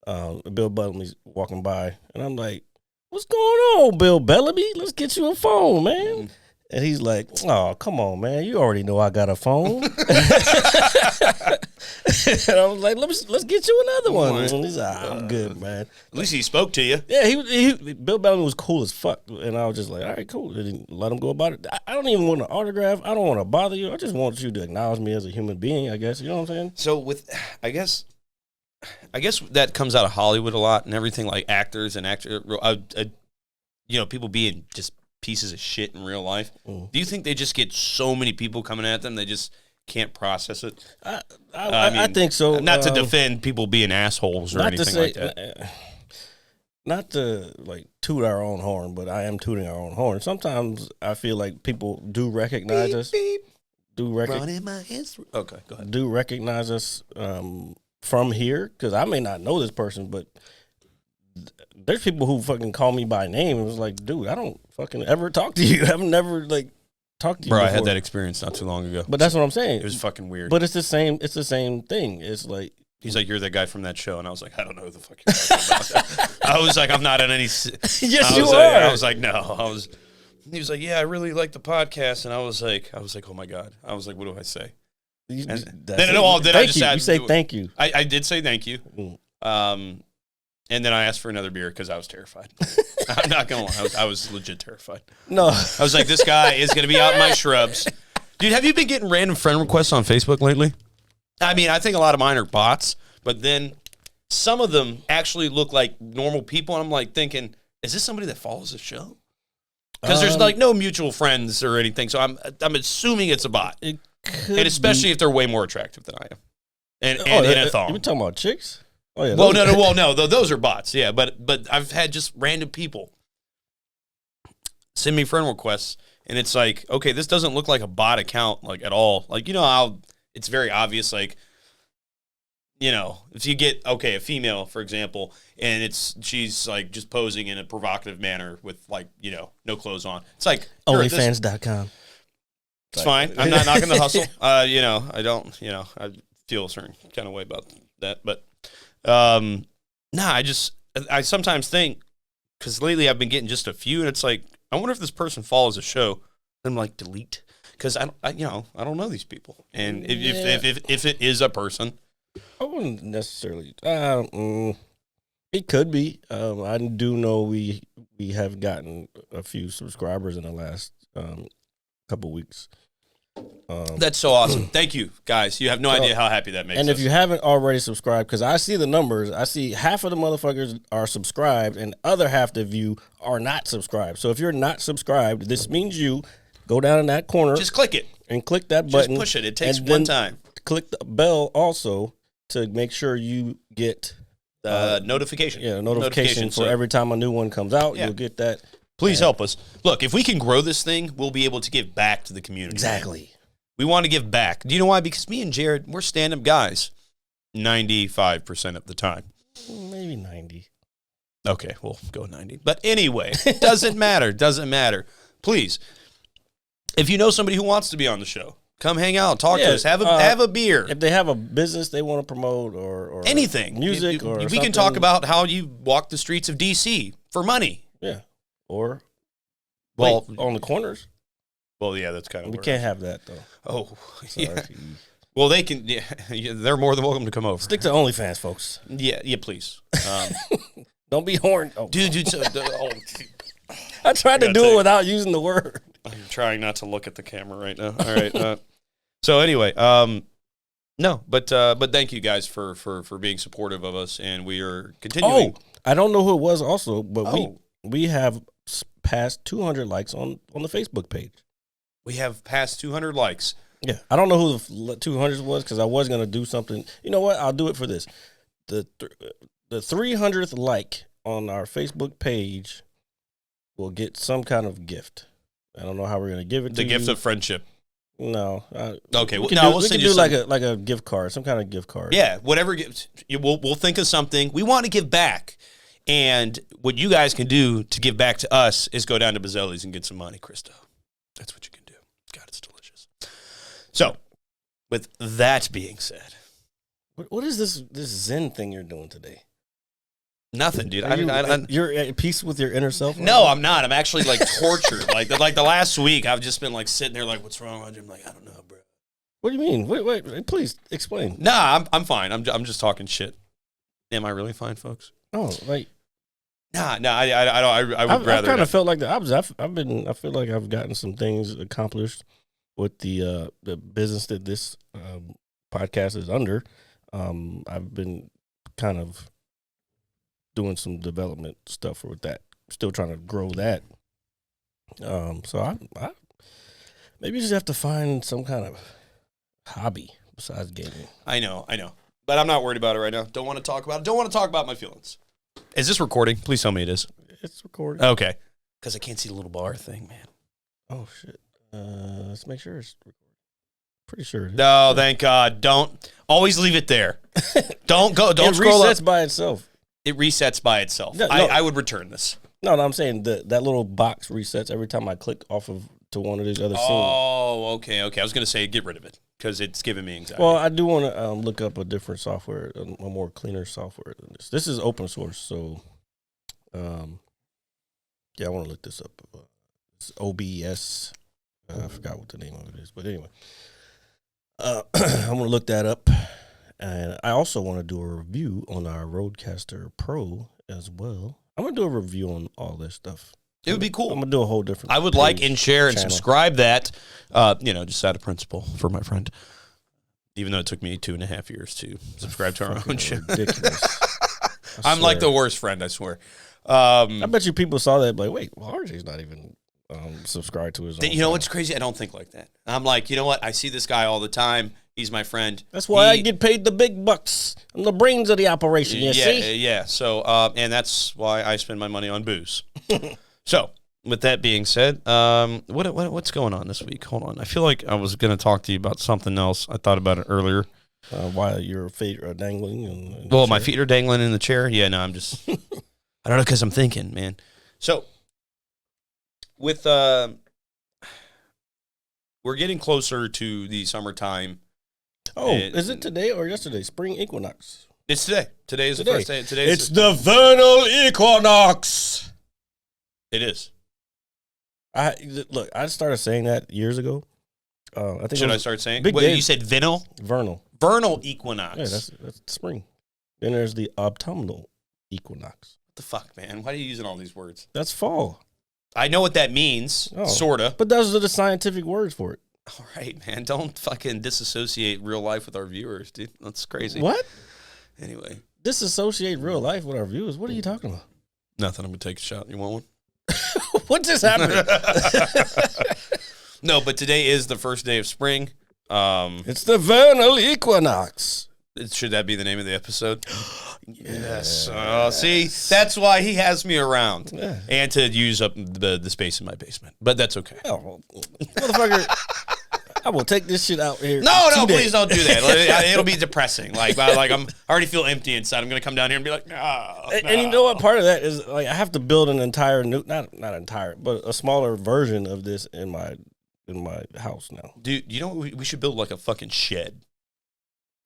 Bill Bellamy's walking by, and I'm like, "What's going on, Bill Bellamy? Let's get you a phone, man." And he's like, "Oh, come on, man. You already know I got a phone." And I was like, let's get you another one. And he's like, "I'm good, man." At least he spoke to you. Yeah, Bill Bellamy was cool as fuck. And I was just like, all right, cool. And let him go about it. I don't even want an autograph. I don't want to bother you. I just want you to acknowledge me as a human being, I guess. You know what I'm saying? So I guess that comes out of Hollywood a lot and everything, like actors and people being just pieces of shit in real life. Do you think they just get so many people coming at them they just can't process it? I think so. Not to defend people being assholes or anything like that. Not to like toot our own horn, but I am tooting our own horn. Sometimes I feel like people do recognize us. Running my hands through. Okay, go ahead. Do recognize us from here, because I may not know this person, but there's people who fucking call me by name. It was like, dude, I don't fucking ever talk to you. I've never like talked to you. Bro, before. I had that experience not too long ago. But that's what I'm saying. It was fucking weird. But it's the same thing. It's like he's like, "You're that guy from that show," and I was like, "I don't know who the fuck you're talking about." I was like, "I'm not in any." Yes, you are. I was like, "No." He was like, "Yeah, I really like the podcast," and I was like, "Oh my God." I was like, "What do I say?" You say thank you. I did say thank you. And then I asked for another beer because I was terrified. I'm not gonna lie, I was legit terrified. No, I was like, this guy is gonna be out in my shrubs. Dude, have you been getting random friend requests on Facebook lately? I mean, I think a lot of mine are bots, but then some of them actually look like normal people, and I'm like thinking, is this somebody that follows the show? Because there's like no mutual friends or anything, so I'm assuming it's a bot. It could, and especially if they're way more attractive than I am, and in a thong. You talking about chicks? Oh yeah. No. Those are bots. Yeah, but I've had just random people send me friend requests, and it's like, okay, this doesn't look like a bot account like at all. Like, you know how it's very obvious, like, you know, if you get a female, for example, and she's like just posing in a provocative manner with like, you know, no clothes on. It's like onlyfans.com. It's fine. I'm not knocking the hustle. You know, I don't. You know, I feel a certain kind of way about that, but. I sometimes think, because lately I've been getting just a few, and it's like, I wonder if this person follows a show. I'm like, delete, because I don't know these people, and if it is a person, I wouldn't necessarily. It could be. I do know we have gotten a few subscribers in the last couple weeks. That's so awesome. Thank you, guys. You have no idea how happy that makes us. And if you haven't already subscribed, because I see the numbers, I see half of the motherfuckers are subscribed and other half of you are not subscribed. So if you're not subscribed, this means you go down in that corner. Just click it. And click that button. Just push it. It takes one time. Click the bell also to make sure you get notification. Yeah, notification for every time a new one comes out. Yeah. You'll get that. Please help us. Look, if we can grow this thing, we'll be able to give back to the community. Exactly. We want to give back. Do you know why? Because me and Jared, we're stand-up guys 95% of the time. Maybe 90. Okay, we'll go 90. But anyway, doesn't matter. Please, If you know somebody who wants to be on the show, come hang out, talk to us, have a beer. If they have a business they want to promote or anything, music, we can talk about how you walk the streets of DC for money. Yeah, or on the corners. Well, yeah, that's kind of. We can't have that though. Oh, sorry. Yeah. Well, they can. Yeah, they're more than welcome to come over. Stick to OnlyFans, folks. Yeah, please. Don't be horned, dude. I tried to do it without using the word. I'm trying not to look at the camera right now. All right. So anyway, no, but thank you guys for being supportive of us, and we are continuing. Oh, I don't know who it was also, but we have passed 200 likes on the Facebook page. We have passed 200 likes. Yeah, I don't know who the 200 was because I was gonna do something. You know what? I'll do it for this. The 300th like on our Facebook page will get some kind of gift. I don't know how we're gonna give it. The gift of friendship. No. Okay. We can do like a gift card, some kind of gift card. Yeah, whatever. We'll think of something. We want to give back, and what you guys can do to give back to us is go down to Bazzelli's and get some money, Christo. That's what you can do. God, it's delicious. So, with that being said, what is this Zen thing you're doing today? Nothing, dude. You're at peace with your inner self? No, I'm not. I'm actually like tortured. like the last week, I've just been like sitting there like, what's wrong? I'm like, I don't know, bro. What do you mean? Wait, please explain. Nah, I'm fine. I'm just talking shit. Am I really fine, folks? Oh, like. Nah. I would rather. I kind of felt like I feel like I've gotten some things accomplished with the business that this podcast is under. I've been kind of doing some development stuff with that. Still trying to grow that. So I maybe just have to find some kind of hobby besides gaming. I know. But I'm not worried about it right now. Don't want to talk about it. Don't want to talk about my feelings. Is this recording? Please tell me it is. It's recording. Okay. Because I can't see the little bar thing, man. Oh, shit. Let's make sure it's recording. Pretty sure. No, thank God. Don't. Always leave it there. Don't go. Don't scroll up. It resets by itself. It resets by itself. No. I would return this. No, I'm saying that little box resets every time I click off of to one of these other scenes. Oh, okay. I was going to say get rid of it because it's giving me anxiety. Well, I do want to look up a different software, a more cleaner software than this. This is open source, so yeah, I want to look this up. It's OBS. I forgot what the name of it is, but anyway, I'm going to look that up. And I also want to do a review on our Rodecaster Pro as well. I'm going to do a review on all this stuff. It would be cool. I'm going to do a whole different I would like and share and channel. subscribe that, just out of principle for my friend. Even though it took me 2.5 years to subscribe to our own show. Ridiculous. I'm like the worst friend, I swear. I bet you people saw that like, wait, well, RJ's not even subscribed to his own You know what's crazy? I don't think like that. I'm like, you know what? I see this guy all the time. He's my friend. That's why I get paid the big bucks. I'm the brains of the operation, you see? Yeah. So, and that's why I spend my money on booze. So, with that being said, what's going on this week? Hold on. I feel like I was going to talk to you about something else. I thought about it earlier. Why your feet are dangling? In well, my feet are dangling in the chair. Yeah, no, I'm just, I don't know, because I'm thinking, man. So, with, we're getting closer to the summertime. Oh, is it today or yesterday? Spring Equinox. It's today. Today is the first day. It's the Vernal Equinox. It is. I started saying that years ago. I think I start saying? Big You said Vernal? Vernal Equinox. Yeah, that's spring. Then there's the autumnal equinox. What the fuck, man? Why are you using all these words? That's fall. I know what that means, sorta. But those are the scientific words for it. All right, man. Don't fucking disassociate real life with our viewers, dude. That's crazy. What? Anyway. Disassociate real life with our viewers? What are you talking about? Nothing. I'm going to take a shot. You want one? What just happened? No, but today is the first day of spring. It's the Vernal Equinox. Should that be the name of the episode? Yes. See, that's why he has me around. Yeah. And to use up the space in my basement. But that's okay. Oh, motherfucker. I will take this shit out here. No, please don't do that. It'll be depressing. I already feel empty inside. I'm going to come down here and be like, no. And you know what? Part of that is like I have to build an entire new, not entire, but a smaller version of this in my in my house now. Dude, you know what we should build like a fucking shed.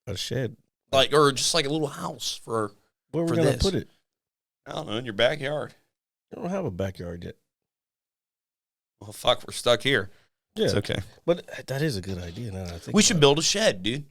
A shed, Like, or just like a little house for where are we for gonna this. put it? I don't know, in your backyard. I don't have a backyard yet. Well, fuck, we're stuck here. Yeah, It's okay. but that is a good idea. Now that I think We should about build a shed, dude.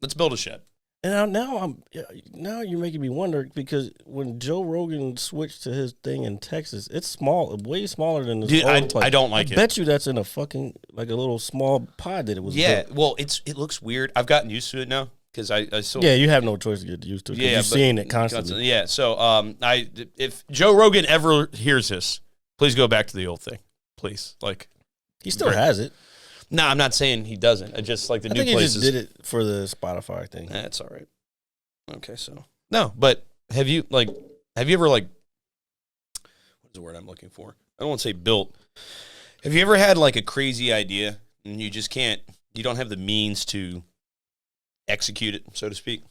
Let's build a shed. it. And now you're making me wonder because when Joe Rogan switched to his thing in Texas, it's small, way smaller than this. Dude, old place. I don't like I it. bet you that's in a fucking like a little small pod that it was. Yeah, built. well, it looks weird. I've gotten used to it now because I still Yeah, you have no choice to get used to it. Yeah, You're but- seeing it constantly. Yeah, so if Joe Rogan ever hears this, please go back to the old thing, please. Like, He still has it. no, I'm not saying he doesn't. I just like the I new think he places. just did it for the Spotify thing. That's all right. Okay, so no, but have you ever like what's the word I'm looking for? I don't want to say built. Have you ever had like a crazy idea and you just can't? You don't have the means to execute it, so to speak.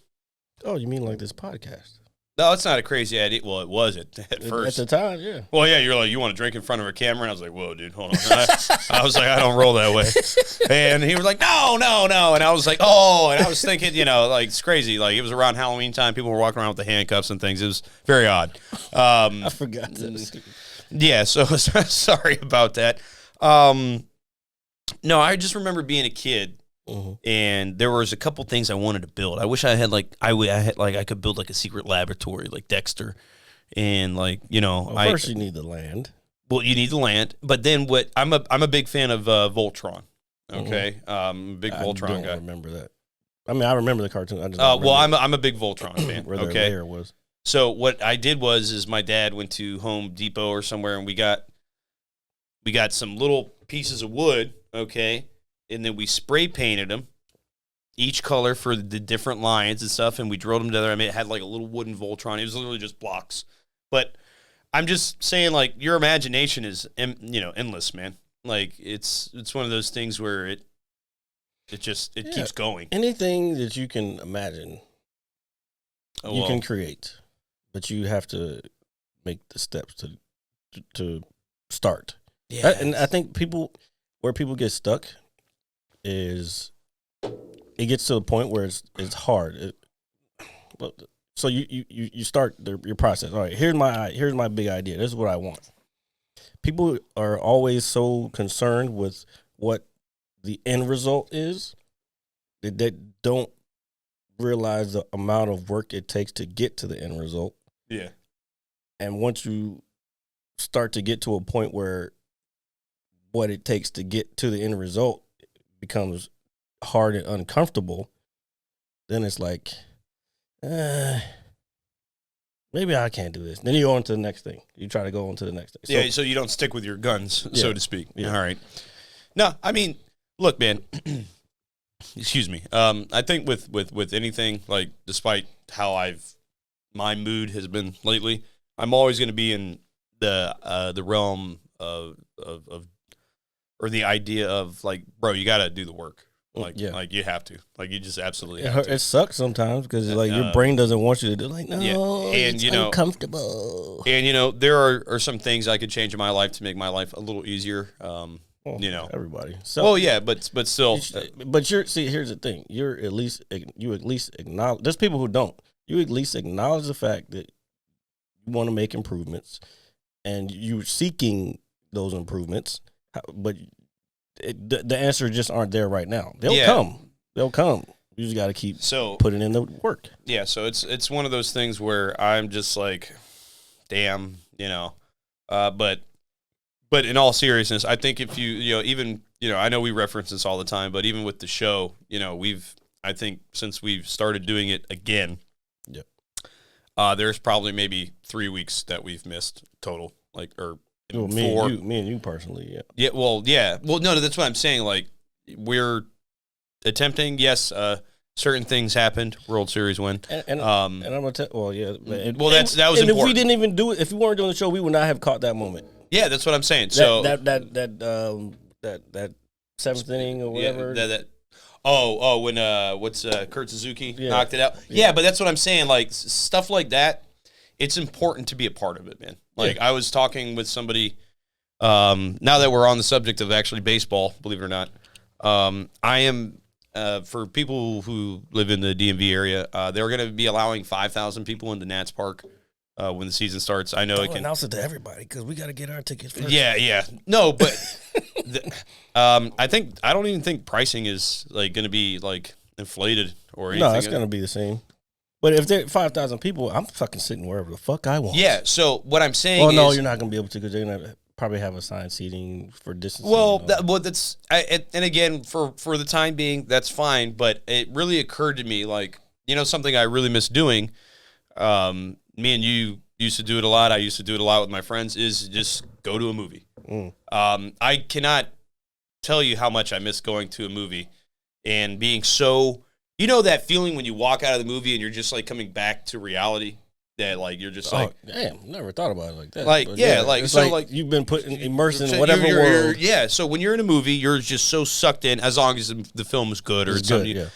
Oh, you mean like this podcast? No, it's not a crazy idea. Well, it was at first. At the time, yeah. Well, yeah, you're like, you want to drink in front of a camera? And I was like, whoa, dude, hold on. I was like, I don't roll that way. And he was like, no. And I was like, oh. And I was thinking, like, it's crazy. Like, it was around Halloween time. People were walking around with the handcuffs and things. It was very odd. I forgot this. Yeah, so sorry about that. No, I just remember being a kid. And there was a couple things I wanted to build. I wish I had I could build like a secret laboratory like Dexter, and First, you need the land. Well, you need the land, but then what? I'm a big fan of Voltron. Okay, big Voltron I don't guy. remember that. I mean, I remember the cartoon. I just Well, I'm a big Voltron fan. where the Okay, layer was. so what I did was my dad went to Home Depot or somewhere, and we got some little pieces of wood. Okay. And then we spray painted them, each color for the different lines and stuff, and we drilled them together. I mean, it had like a little wooden Voltron. It was literally just blocks. But I'm just saying, like, your imagination is, endless, man. Like, it's one of those things where it keeps going. Anything that you can imagine, you can create, but you have to make the steps to start. Yeah, And I think where people get stuck is it gets to a point where it's hard. So you start your process. All right, here's my big idea. This is what I want. People are always so concerned with what the end result is that they don't realize the amount of work it takes to get to the end result. Yeah. And once you start to get to a point where what it takes to get to the end result becomes hard and uncomfortable, then it's like, maybe I can't do this. Then you go on to the next thing. You try to go on to the next thing. So you don't stick with your guns, so to speak. Yeah. All right. No, I mean, look, man. Excuse me. I think with anything, like, despite how my mood has been lately, I'm always going to be in the realm of or the idea of, like, bro, you got to do the work. Like, like, you have to. Like, you just absolutely have to. It sucks sometimes because like your brain doesn't want you to do. Like, no, and it's uncomfortable. And there are some things I could change in my life to make my life a little easier. Everybody. So, well, yeah, but still. But here's the thing. You at least acknowledge. There's people who don't. You at least acknowledge the fact that you want to make improvements, and you're seeking those improvements. But the answers just aren't there right now. They'll come. They'll come. You just got to keep putting in the work. Yeah. So it's one of those things where I'm just like, damn, but in all seriousness, I think if even I know we reference this all the time, but even with the show, I think since we've started doing it again, there's probably maybe 3 weeks that we've missed total, like, or me and you personally, yeah. Yeah, well, no, that's what I'm saying. Like, we're attempting. Yes, certain things happened. World Series win, and I'm gonna tell. Well, yeah. That was important. If we didn't even do it, if we weren't doing the show, we would not have caught that moment. Yeah, that's what I'm saying. That seventh inning or whatever. When Kurt Suzuki knocked it out. Yeah, but that's what I'm saying. Like, stuff like that, it's important to be a part of it, man. Like, I was talking with somebody Now that we're on the subject of actually baseball, believe it or not, I am for people who live in the DMV area. They're going to be allowing 5,000 people into Nats Park when the season starts. I know Don't it can announce it to everybody because we got to get our tickets first. Yeah. No, but I don't even think pricing is like going to be like inflated or anything. No, it's going to be the same. But if there 5,000 people, I'm fucking sitting wherever the fuck I want. Yeah. So what I'm saying is, no, you're not going to be able to because they're going to probably have assigned seating for distance. Well, that's and again for the time being, that's fine. But it really occurred to me, like, something I really miss doing. Me and you used to do it a lot. I used to do it a lot with my friends. Is just go to a movie. I cannot tell you how much I miss going to a movie and being so. That feeling when you walk out of the movie and you're just like coming back to reality. That like you're just like, damn, never thought about it like that. Like, but yeah, like it's so like you've been immersed in whatever world. Yeah, so when you're in a movie, you're just so sucked in as long as the film is good or it's something. Yeah.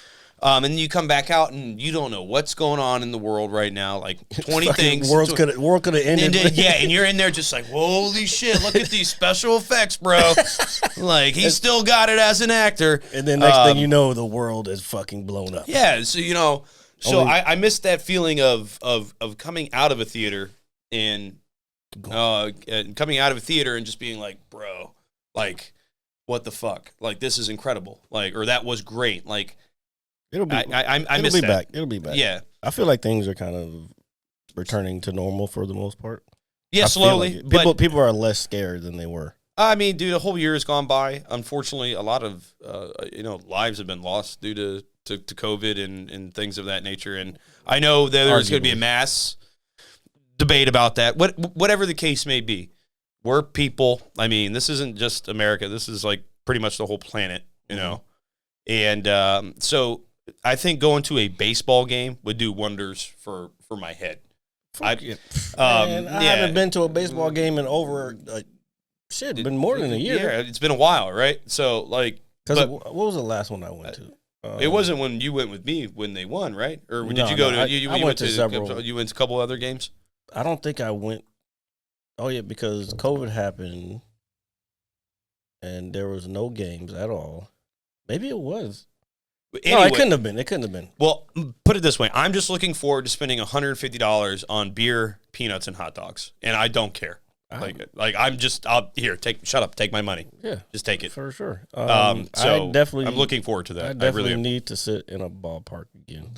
And then you come back out and you don't know what's going on in the world right now. Like 20 things. World could have ended. And you're in there just like, holy shit! Look at these special effects, bro. Like he still got it as an actor. And then next thing you know, the world is fucking blown up. Yeah, so So I missed that feeling of coming out of a theater and coming out of a theater and just being like, bro, like, what the fuck? Like, this is incredible. Like, or that was great. Like, I miss that. Back. It'll be back. Yeah. I feel like things are kind of returning to normal for the most part. Yeah, slowly. Like people are less scared than they were. I mean, dude, a whole year has gone by. Unfortunately, a lot of lives have been lost due to COVID and things of that nature. And I know that there's going to be a mass debate about that. Whatever the case may be, we're people. I mean, this isn't just America. This is like pretty much the whole planet, And so I think going to a baseball game would do wonders for my head. I haven't been to a baseball game in over been more than a year. Yeah, it's been a while, right? So like, what was the last one I went to? It wasn't when you went with me when they won, right? Or did you go to? I went to several. You went to a couple other games. I don't think I went. Oh yeah, because COVID happened, and there was no games at all. Maybe it was. Anyway, no, it couldn't have been. It couldn't have been. Well, put it this way: I'm just looking forward to spending $150 on beer, peanuts, and hot dogs, and I don't care. Like I'm just shut up, take my money. Yeah, just take it for sure. So I'm looking forward to that. I definitely need to sit in a ballpark again.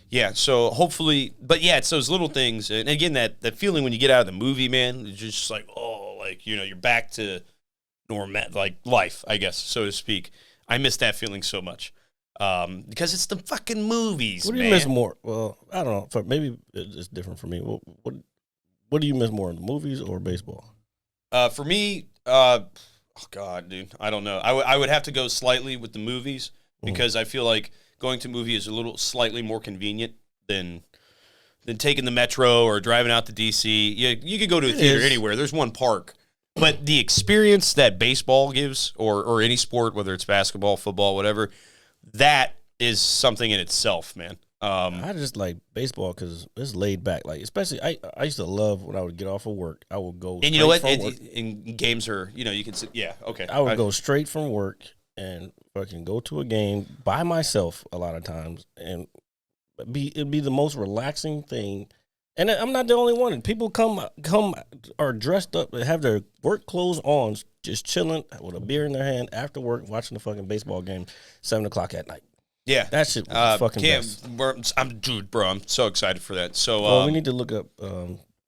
Yeah, so hopefully, but yeah, it's those little things, and again, that feeling when you get out of the movie, man, it's just like, oh, like you're back to normal, like life, I guess, so to speak. I miss that feeling so much because it's the fucking movies. What do you miss more? Well, I don't know. Maybe it's different for me. What do you miss more, the movies or baseball? For me, oh God, dude, I don't know. I would have to go slightly with the movies because I feel like going to movie is a little slightly more convenient than taking the metro or driving out to DC. You could go to a theater anywhere. There's one park. But the experience that baseball gives or any sport, whether it's basketball, football, whatever, that is something in itself, man. I just like baseball because it's laid back. Like, especially, I used to love when I would get off of work. I would go, and you know what? And games are, you can sit. Yeah, okay. I would go straight from work and fucking go to a game by myself a lot of times, and it'd be the most relaxing thing. And I'm not the only one. People come are dressed up, have their work clothes on, just chilling with a beer in their hand after work, watching the fucking baseball game, 7:00 at night. Yeah, that shit was fucking best. I'm so excited for that. So we need to look up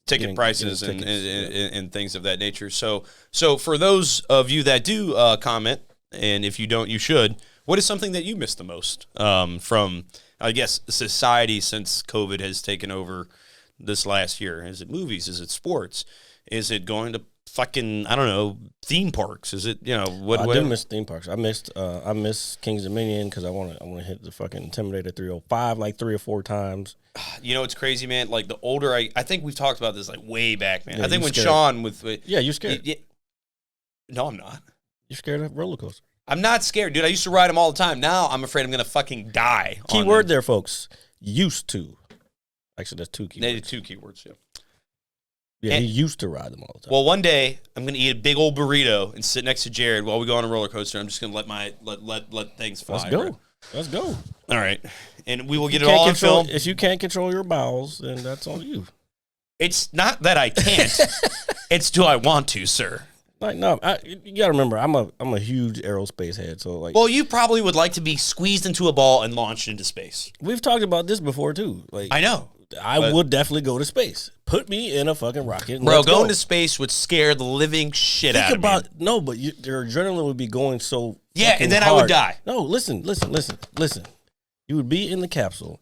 ticket prices and things of that nature. So for those of you that do comment, and if you don't, you should. What is something that you miss the most from, I guess, society since COVID has taken over this last year? Is it movies? Is it sports? Is it going to fucking, I don't know, theme parks? Is it, what? I do miss theme parks. I miss King's Dominion because I want to hit the fucking Intimidator 305 like 3 or 4 times. It's crazy, man. Like the older I think we've talked about this like way back, man. Yeah, I think when scared. Sean with you're scared. No, I'm not. You're scared of roller coasters. I'm not scared, dude. I used to ride them all the time. Now I'm afraid I'm gonna fucking die. Keyword there, folks. Used to. Actually, that's 2 keywords. They did 2 keywords, yeah. Yeah, he used to ride them all the time. Well, one day I'm gonna eat a big old burrito and sit next to Jared while we go on a roller coaster. I'm just gonna let things fly. Let's go. Right? Let's go. All right, and we will get it all on film. If you can't control your bowels, then that's on you. It's not that I can't. It's do I want to, sir? Like no, you gotta remember, I'm a huge aerospace head. So like, well, you probably would like to be squeezed into a ball and launched into space. We've talked about this before too. Like I know. I would definitely go to space. Put me in a fucking rocket. Bro, going to space would scare the living shit out of me. No, but your adrenaline would be going so and then hard. I would die. No, listen. You would be in the capsule.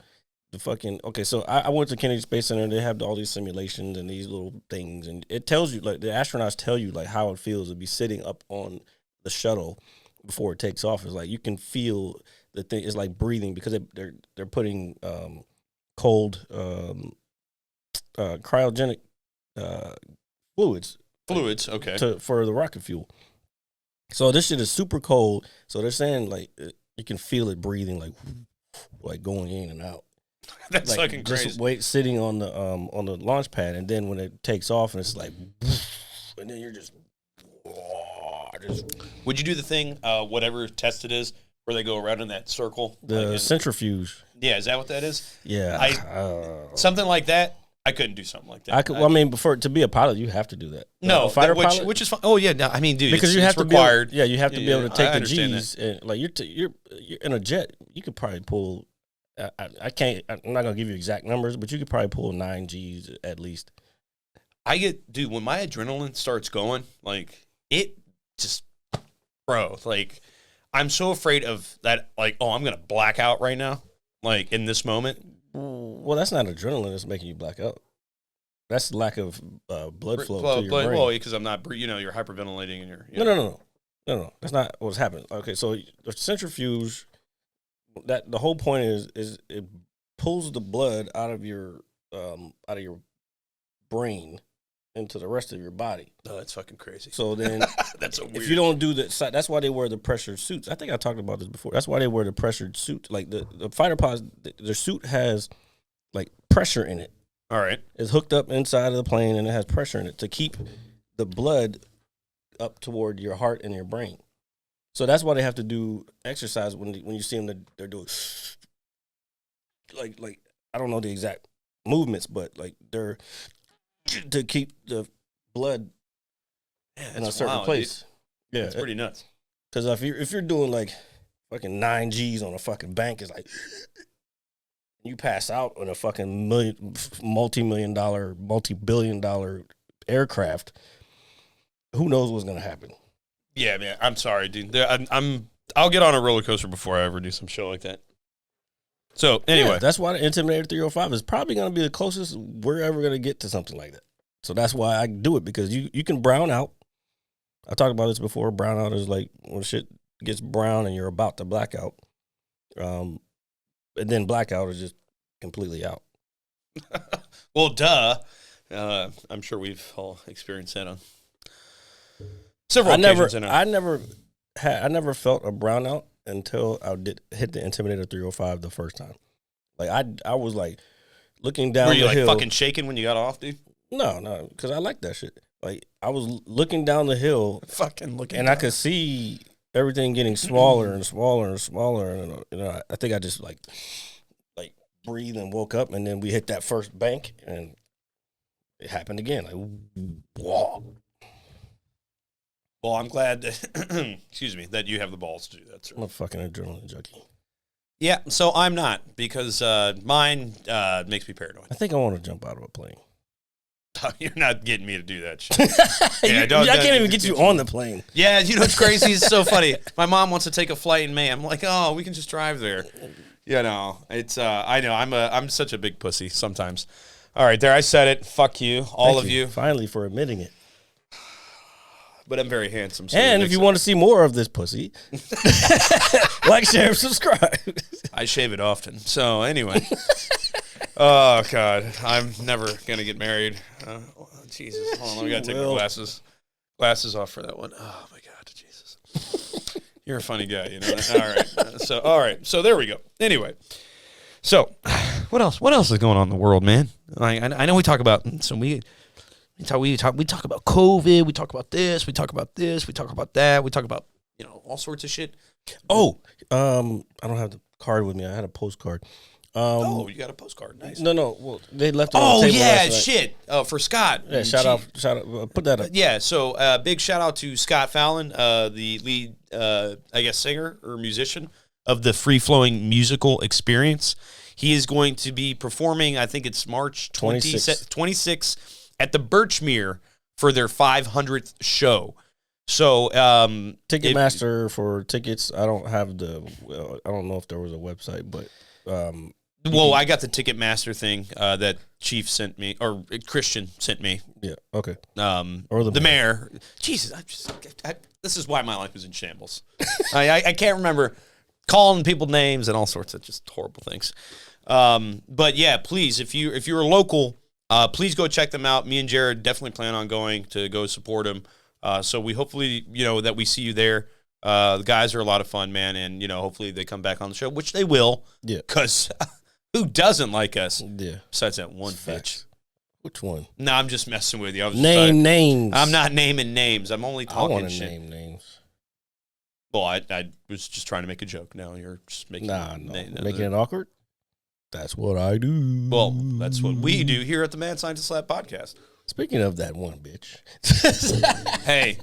Okay, so I went to Kennedy Space Center. They have all these simulations and these little things, and it tells you, like, the astronauts tell you, like, how it feels to be sitting up on the shuttle before it takes off. It's like you can feel the thing. It's like breathing because they're putting cold cryogenic fluids. Okay. For the rocket fuel. So this shit is super cold. So they're saying, like, you can feel it breathing, like going in and out. That's like, fucking crazy. Just sitting on the launch pad, and then when it takes off, and it's like, and then you're just. Would you do the thing, whatever test it is, where they go around in that circle? The centrifuge. Yeah, is that what that is? Yeah. Something like that. I couldn't do something like that. To be a pilot, you have to do that. No, fighter pilot, which is fine. Oh yeah, no, I mean, dude, because you have to required. You have to be able to take the G's. That. And like you're in a jet, you could probably pull. I can't. I'm not gonna give you exact numbers, but you could probably pull 9 G's at least. Dude, when my adrenaline starts going, like it just, bro, like I'm so afraid of that. Like, oh, I'm gonna black out right now, like in this moment. Well, that's not adrenaline that's making you black out. That's lack of blood flow to your brain. Well, because I'm not, you're hyperventilating and you're. No. That's not what's happening. Okay, so the centrifuge, that the whole point is it pulls the blood out of your brain into the rest of your body. Oh, that's fucking crazy. So then, that's so weird. If you don't do that, that's why they wear the pressured suits. I think I talked about this before. That's why they wear the pressured suit. Like the fighter pilots, their suit has like pressure in it. All right, it's hooked up inside of the plane and it has pressure in it to keep the blood up toward your heart and your brain. So that's why they have to do exercise when you see them. They're doing like I don't know the exact movements, but like they're to keep the blood in a certain place. Dude. Yeah, it's pretty nuts. Because if you're doing like fucking 9 G's on a fucking bank, it's like you pass out on a fucking multi-billion-dollar aircraft. Who knows what's gonna happen? Yeah, man. I'm sorry, dude. I'll get on a roller coaster before I ever do some shit like that. So anyway, that's why the Intimidator 305 is probably going to be the closest we're ever going to get to something like that. So that's why I do it, because you can brown out. I talked about this before. Brown out is like when shit gets brown and you're about to black out. And then blackout is just completely out. Well, duh. I'm sure we've all experienced that on several occasions. I never felt a brownout until I hit the Intimidator 305 the first time. Like I was like looking down the hill. Were you like fucking shaking when you got off, dude? No, because I like that shit. Like I was looking down the hill, and I could see everything getting smaller and smaller and smaller. And I think I just like breathed and woke up, and then we hit that first bank, and it happened again. Like, whoa. Well, I'm glad that, excuse me, that you have the balls to do that, sir. I'm a fucking adrenaline junkie. Yeah, so I'm not, because mine makes me paranoid. I think I want to jump out of a plane. You're not getting me to do that shit. I can't even get you on the plane. Yeah, you know what's crazy? It's so funny. My mom wants to take a flight in May. I'm like, oh, we can just drive there. You know, it's I know I'm such a big pussy sometimes. All right, there, I said it. Fuck you, all of you. Finally, for admitting it. But I'm very handsome. So and if you want to see more of this pussy, like, share, and subscribe. I shave it often. So anyway. Oh, God. I'm never going to get married. Jesus. Hold on. I got to take my glasses off for that one. Oh, my God. Jesus. You're a funny guy, you know that? All right. So there we go. Anyway. So what else? What else is going on in the world, man? I know we talk about We talk about COVID. We talk about this. We talk about this. We talk about that. We talk about all sorts of shit. Oh, I don't have the card with me. I had a postcard. You got a postcard. Nice. No. Well, they left it on the table last night. Shit. For Scott. Yeah, shout out. Put that up. Yeah. So big shout out to Scott Fallon, the lead, I guess, singer or musician of the Free Flowing Musical Experience. He is going to be performing. I think it's March 26th at the Birchmere for their 500th show. So Ticketmaster for tickets. I don't have I don't know if there was a website, but I got the Ticketmaster thing that Chief sent me or Christian sent me. Yeah. Okay. Or the mayor. Jesus, this is why my life is in shambles. I can't remember calling people names and all sorts of just horrible things. But yeah, please, if you're local, please go check them out. Me and Jared definitely plan on going to go support them. So we hopefully, that we see you there. The guys are a lot of fun, man. And, hopefully they come back on the show, which they will. Yeah. Because who doesn't like us? Yeah. Besides that one bitch. Which one? No, I'm just messing with you. Name names. I'm not naming names. I'm only talking I want to shit. name names. Well, I was just trying to make a joke. Now you're just making making it awkward? That's what I do. Well, that's what we do here at the Mad Scientist Lab podcast. Speaking of that one bitch. Hey.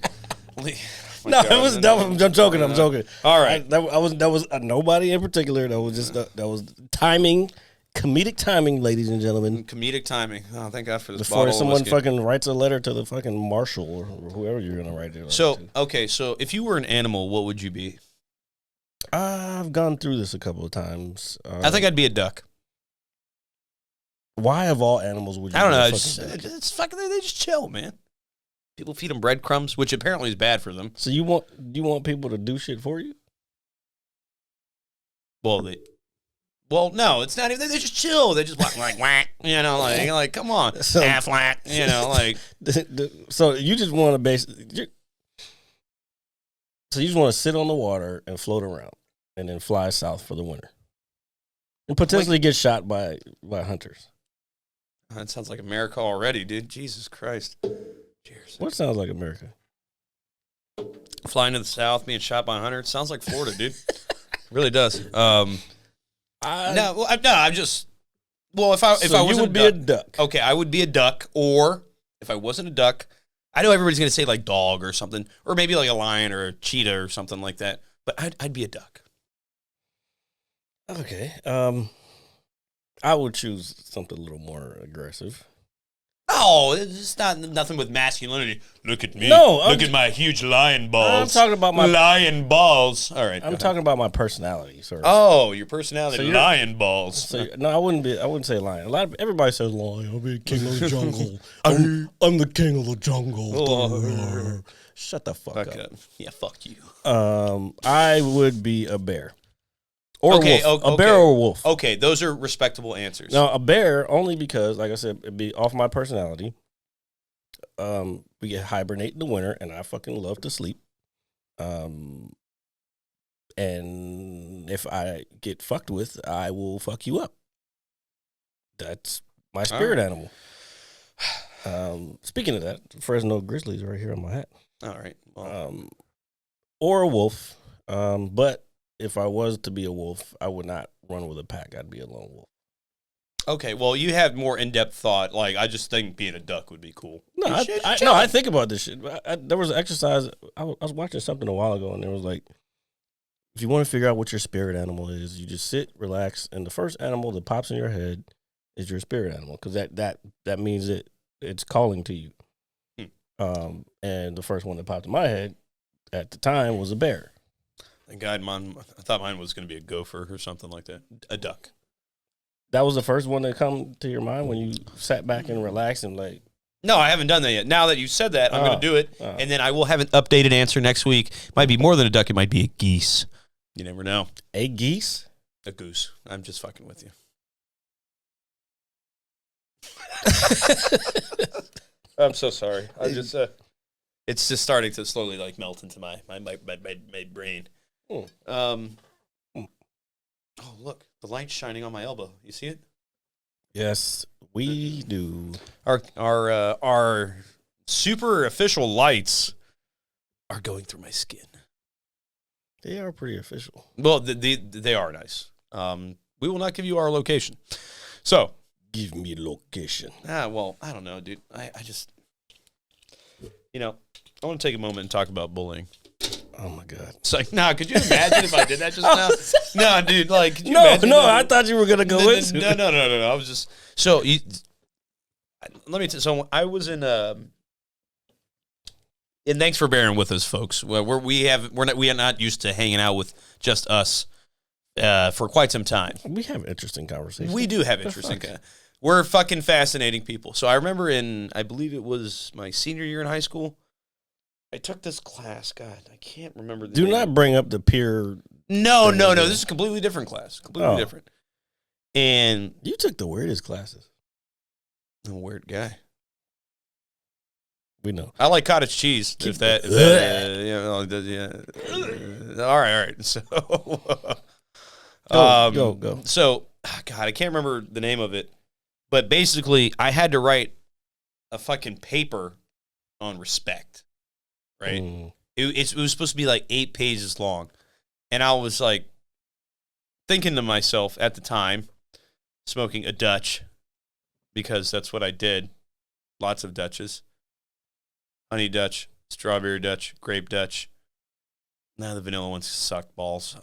I'm joking. I'm joking. All right. That was nobody in particular. That was just that was timing. Comedic timing, ladies and gentlemen. Comedic timing. Oh, thank God for this before bottle someone fucking writes a letter to the fucking marshal or whoever you're gonna write it. So if you were an animal, what would you be? I've gone through this a couple of times. I think I'd be a duck. Why of all animals would you? I don't know. It's fucking. They just chill, man. People feed them breadcrumbs, which apparently is bad for them. So you want people to do shit for you? Well, no, it's not even. They just chill. They just like whack, like come on, half whack, like. So you just want to So you just want to sit on the water and float around, and then fly south for the winter, and potentially get shot by hunters. That sounds like America already, dude. Jesus Christ. Cheers. What sounds like America? Flying to the south, being shot by a hunter. It sounds like Florida, dude. It really does. I'm just. Well, if I was you would be a duck. Okay, I would be a duck, or if I wasn't a duck, I know everybody's gonna say like dog or something, or maybe like a lion or a cheetah or something like that. But I'd be a duck. Okay. I would choose something a little more aggressive. Oh, it's nothing with masculinity. Look at me. No, look at my huge lion balls. I'm talking about my lion balls. All right, I'm talking about my personality, sir. Oh, your personality, so lion balls. So no, I wouldn't say lion. Everybody says lion. I'll be king of the jungle. I'm the king of the jungle. Shut the fuck up. Yeah, fuck you. I would be a bear. Or a wolf. A bear or a wolf. Okay, those are respectable answers. Now, a bear, only because, like I said, it'd be off my personality. We get hibernate in the winter, and I fucking love to sleep. And if I get fucked with, I will fuck you up. That's my spirit animal. Speaking of that, Fresno Grizzlies are right here on my hat. All right. Well. Or a wolf. But if I was to be a wolf, I would not run with a pack. I'd be a lone wolf. Okay, well, you have more in-depth thought. Like, I just think being a duck would be cool. No, I think about this shit. There was an exercise. I was watching something a while ago, and it was like, if you want to figure out what your spirit animal is, you just sit, relax, and the first animal that pops in your head is your spirit animal, because that means it's calling to you. And the first one that popped in my head at the time was a bear. Thank God, I thought mine was going to be a gopher or something like that. A duck. That was the first one that come to your mind when you sat back and relaxed and like. No, I haven't done that yet. Now that you said that, I'm going to do it, and then I will have an updated answer next week. Might be more than a duck. It might be a geese. You never know. A geese? A goose. I'm just fucking with you. I'm so sorry. I just it's just starting to slowly like melt into my brain. Oh, look, the light's shining on my elbow. You see it? Yes, we do. Our super official lights are going through my skin. They are pretty official. Well, they are nice. We will not give you our location. So, give me location. Well, I don't know, dude. I just, I want to take a moment and talk about bullying. Oh my God! It's like, could you imagine if I did that just now? No, dude. Like, could you no. imagine that? I thought you were gonna go into it. No. I was just let me. So I was in. And thanks for bearing with us, folks. We are not used to hanging out with just us for quite some time. We have interesting conversations. We do have interesting. We're fucking fascinating people. So I remember I believe it was my senior year in high school. I took this class. God, I can't remember the name. Do not bring up the peer. No. This is a completely different class. Completely different. And you took the weirdest classes. I'm a weird guy. We know. I like cottage cheese. Yeah. All right. So, go. So, God, I can't remember the name of it, but basically, I had to write a fucking paper on respect. Right? It was supposed to be like 8 pages long. And I was like thinking to myself at the time, smoking a Dutch, because that's what I did. Lots of Dutches. Honey Dutch, strawberry Dutch, grape Dutch. Now the vanilla ones suck balls.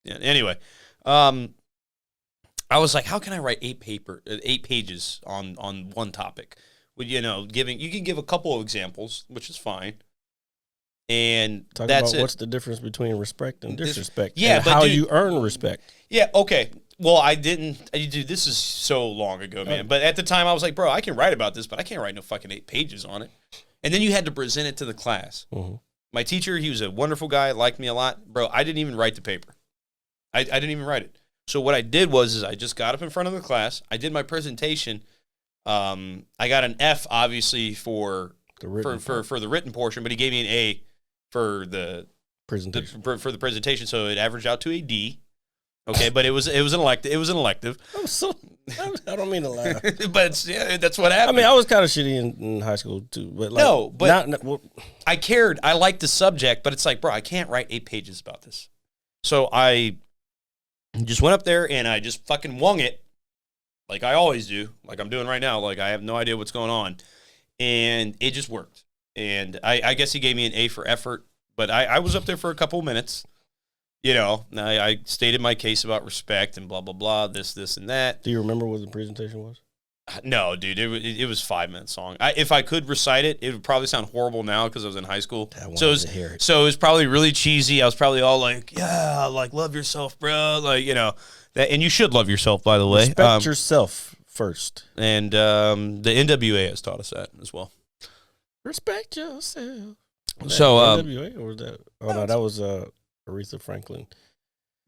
Anyway, I was like, how can I write 8 pages on one topic? Well, you can give a couple of examples, which is fine. And talk that's about it. What's the difference between respect and disrespect? Yeah, and but how you earn respect. Yeah, okay. Well, I didn't. Dude, this is so long ago, man. But at the time, I was like, bro, I can write about this, but I can't write no fucking 8 pages on it. And then you had to present it to the class. Mm-hmm. My teacher, he was a wonderful guy, liked me a lot. Bro, I didn't even write the paper. I didn't even write it. So what I did was I just got up in front of the class. I did my presentation. I got an F, obviously, for the written portion, but he gave me an A for the presentation. For the presentation, so it averaged out to a D. Okay, but it was an elective. It was an elective. I don't mean to laugh, but that's what happened. I mean, I was kind of shitty in high school too, but I cared. I liked the subject, but it's like, bro, I can't write 8 pages about this. So I just went up there and I just fucking wung it, like I always do, like I'm doing right now. Like I have no idea what's going on, and it just worked. And I guess he gave me an A for effort, but I was up there for a couple of minutes. I stated my case about respect and blah, blah, blah, this, and that. Do you remember what the presentation was? No, dude. It was 5 minutes long. If I could recite it, it would probably sound horrible now because I was in high school. So it was probably really cheesy. I was probably all like, yeah, like, love yourself, bro. Like, that, and you should love yourself, by the way. Respect yourself first. And the NWA has taught us that as well. Respect yourself. So, NWA, or was that? Oh, no, that was Aretha Franklin.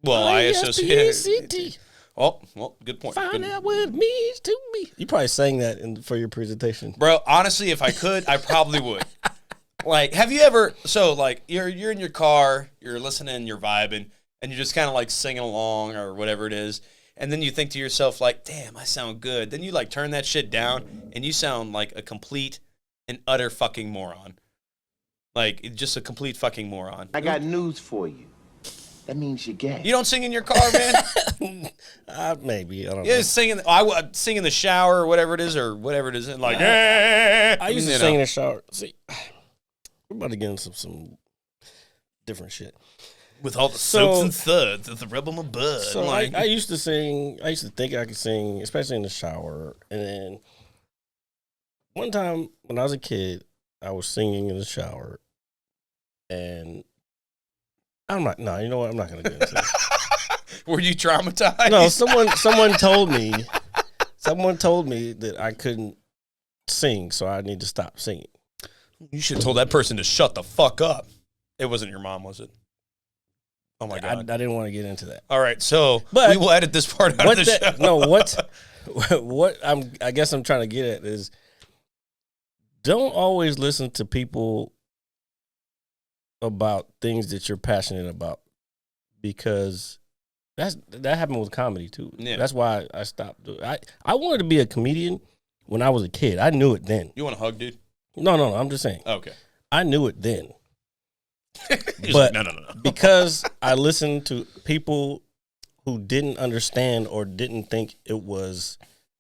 Well, I associate. Oh, well, good point. Find out what it means to me. You probably sang that for your presentation, bro. Honestly, if I could, I probably would. Like, have you ever? So, like, you're in your car, you're listening, you're vibing, and you're just kind of like singing along or whatever it is, and then you think to yourself, like, "Damn, I sound good." Then you like turn that shit down, and you sound like a complete and utter fucking moron. Like, just a complete fucking moron. I got news for you. That means you're gay. You don't sing in your car, man? Maybe. I don't know. Yeah, I would sing in the shower or whatever it is, and like, I used to sing in the shower. See, we're about to get into some different shit. With all the soaps and thuds, the rub on my bud. So like, I used to sing. I used to think I could sing, especially in the shower. And then one time when I was a kid, I was singing in the shower. And I'm not. No, you know what? I'm not going to get into that. Were you traumatized? No, someone told me. Someone told me that I couldn't sing, so I need to stop singing. You should have told that person to shut the fuck up. It wasn't your mom, was it? Oh my god! I didn't want to get into that. All right, so we will edit this part out of the show. No, what I guess I'm trying to get at is, don't always listen to people about things that you're passionate about, because that happened with comedy too. Yeah. That's why I stopped doing. I wanted to be a comedian when I was a kid. I knew it then. You want a hug, dude? No. I'm just saying. Okay. I knew it then. He's But like, no. because I listened to people who didn't understand or didn't think it was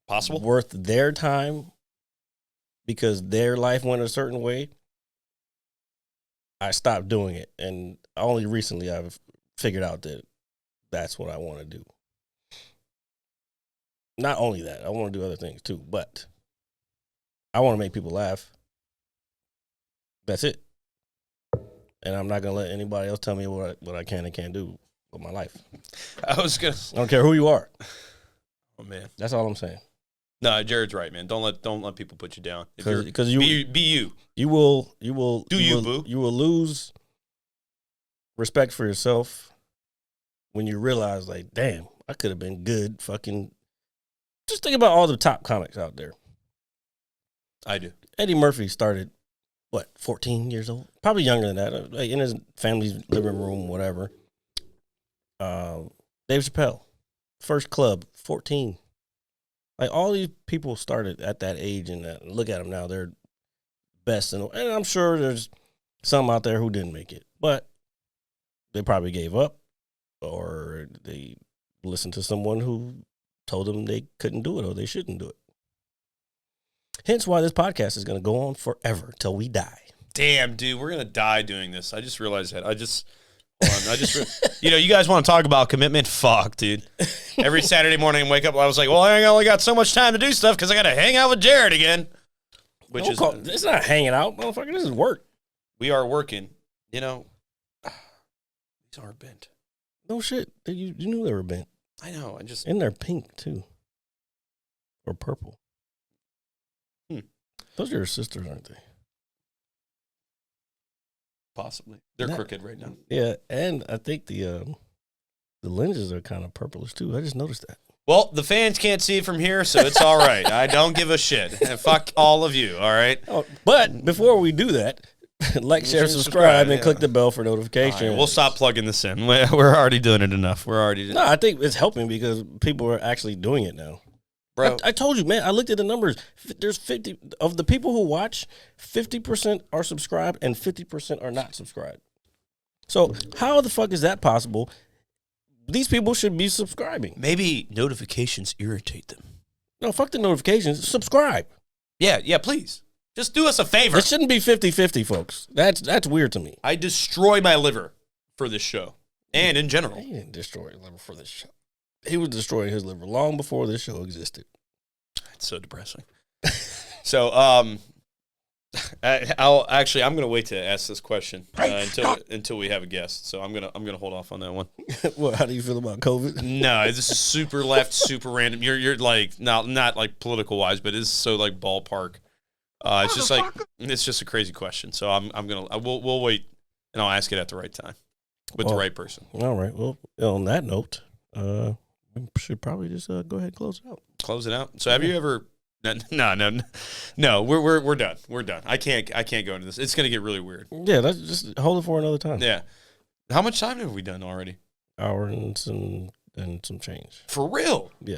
Possible? worth their time because their life went a certain way, I stopped doing it. And only recently I've figured out that that's what I want to do. Not only that, I want to do other things too, but I want to make people laugh. That's it. And I'm not going to let anybody else tell me what I can and can't do with my life. I was going I don't care who you are. Oh, man. That's all I'm saying. No, Jared's right, man. Don't let people put you down. Because you be you. You will boo. You will lose respect for yourself when you realize, like, damn, I could have been good. Fucking, just think about all the top comics out there. I do. Eddie Murphy started, 14 years old? Probably younger than that. Like in his family's living room, whatever. Dave Chappelle, first club, 14. Like, all these people started at that age, and look at them now. They're best. And I'm sure there's some out there who didn't make it. But they probably gave up, or they listened to someone who told them they couldn't do it or they shouldn't do it. Hence why this podcast is going to go on forever till we die. Damn, dude, we're going to die doing this. I just realized that. You guys want to talk about commitment? Fuck, dude. Every Saturday morning I wake up, I was like, well, I only got so much time to do stuff because I got to hang out with Jared again. It's not hanging out, motherfucker. This is work. We are working. These are bent. No shit. You knew they were bent. I know. And they're pink, too. Or purple. Those are your sisters, aren't they? Possibly. They're crooked right now. Yeah, and I think the lenses are kind of purplish, too. I just noticed that. Well, the fans can't see it from here, so it's all right. I don't give a shit. And fuck all of you, all right? Oh, but before we do that, like, share, subscribe, and click the bell for notifications. Right, we'll stop plugging this in. We're already doing it enough. No, I think it's helping because people are actually doing it now. Bro, I told you, man, I looked at the numbers. There's 50 of the people who watch, 50% are subscribed and 50% are not subscribed. So how the fuck is that possible? These people should be subscribing. Maybe notifications irritate them. No, fuck the notifications. Subscribe. Yeah, please. Just do us a favor. It shouldn't be 50-50, folks. That's weird to me. I destroy my liver for this show and in general. He didn't destroy his liver for this show. He was destroying his liver long before this show existed. It's so depressing. So, I'm going to wait to ask this question until we have a guest. So I'm gonna hold off on that one. Well, how do you feel about COVID? No, this is super left, super random. You're like not like political wise, but it's so like ballpark. It's just a crazy question. So we'll wait and I'll ask it at the right time with the right person. All right. Well, on that note, we should probably just go ahead and close it out. Close it out. So have you ever? No. We're done. We're done. I can't go into this. It's gonna get really weird. Yeah, let's just hold it for another time. Yeah. How much time have we done already? Hour and some change. For real? Yeah.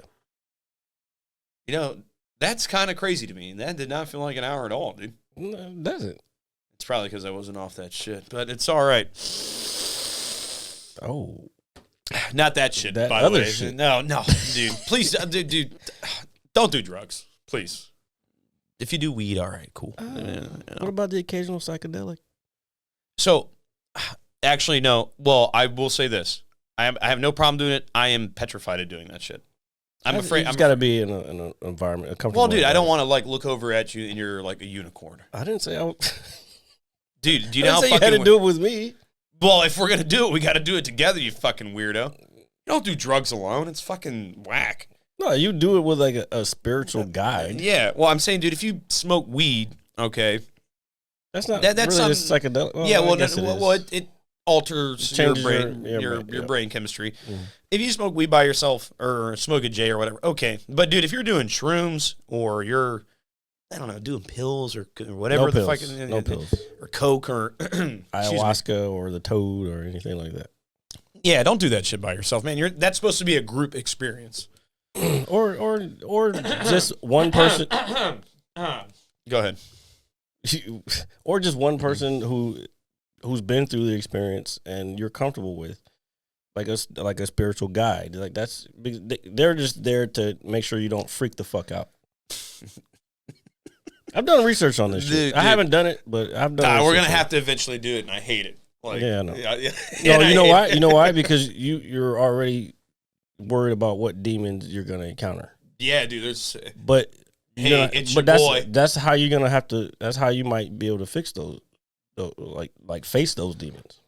That's kind of crazy to me. That did not feel like an hour at all, dude. No, does it? It's probably because I wasn't off that shit, but it's all right. Oh. Not that shit, that by the other way. shit. No, dude. Please, dude, don't do drugs. Please. If you do weed, all right, cool. What about the occasional psychedelic? So, actually, no. Well, I will say this. I have no problem doing it. I am petrified of doing that shit. I'm afraid. It's got to be in an environment, a comfortable. Well, dude, I don't environment. want to look over at you and you're like a unicorn. I didn't say I was. Dude, do you know how you fucking had to do it with me? Well, if we're going to do it, we got to do it together, you fucking weirdo. You don't do drugs alone. It's fucking whack. No, you do it with like a spiritual guide. Yeah. Well, I'm saying, dude, if you smoke weed, okay. That's not that's really something, psychedelic. Well, yeah, it alters your changes brain, your brain chemistry. If you smoke weed by yourself or smoke a J or whatever, okay. But, dude, if you're doing shrooms or you're, I don't know, doing pills or whatever no the pills. fucking No pills. or coke or ayahuasca or the toad or anything like that. Yeah, don't do that shit by yourself, man. That's supposed to be a group experience. or just one person. Go ahead. Or just one person who's been through the experience and you're comfortable with, like a spiritual guide. Like they're just there to make sure you don't freak the fuck out. I've done research on this shit. I haven't done it, but I've done. We're gonna have to eventually do it, and I hate it. Like, yeah, I know. Yeah. No, you know why? You know why? Because you're already worried about what demons you're gonna encounter. Yeah, dude. There's. But it's your boy. That's how you're gonna have to. That's how you might be able to fix those, like face those demons.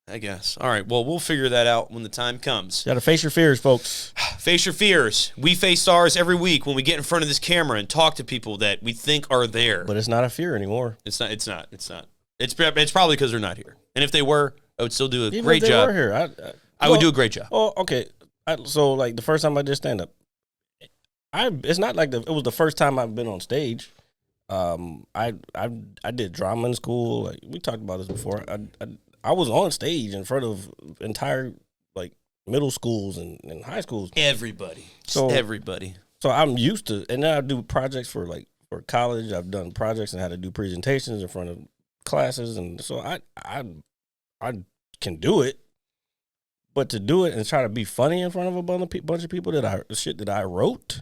I guess. All right. Well, we'll figure that out when the time comes. You gotta face your fears, folks. Face your fears. We face ours every week when we get in front of this camera and talk to people that we think are there. But it's not a fear anymore. It's not. It's probably because they're not here. And if they were, I would still do a Even great if they job. were here, I would do a great job. Oh, okay. So like the first time I did stand up, it's not like it was the first time I've been on stage. I did drama in school. Like we talked about this before. I was on stage in front of entire like middle schools and high schools. Everybody. So I'm used to, and then I do projects for college. I've done projects and had to do presentations in front of classes, and so I can do it. But to do it and try to be funny in front of a bunch of people that I wrote,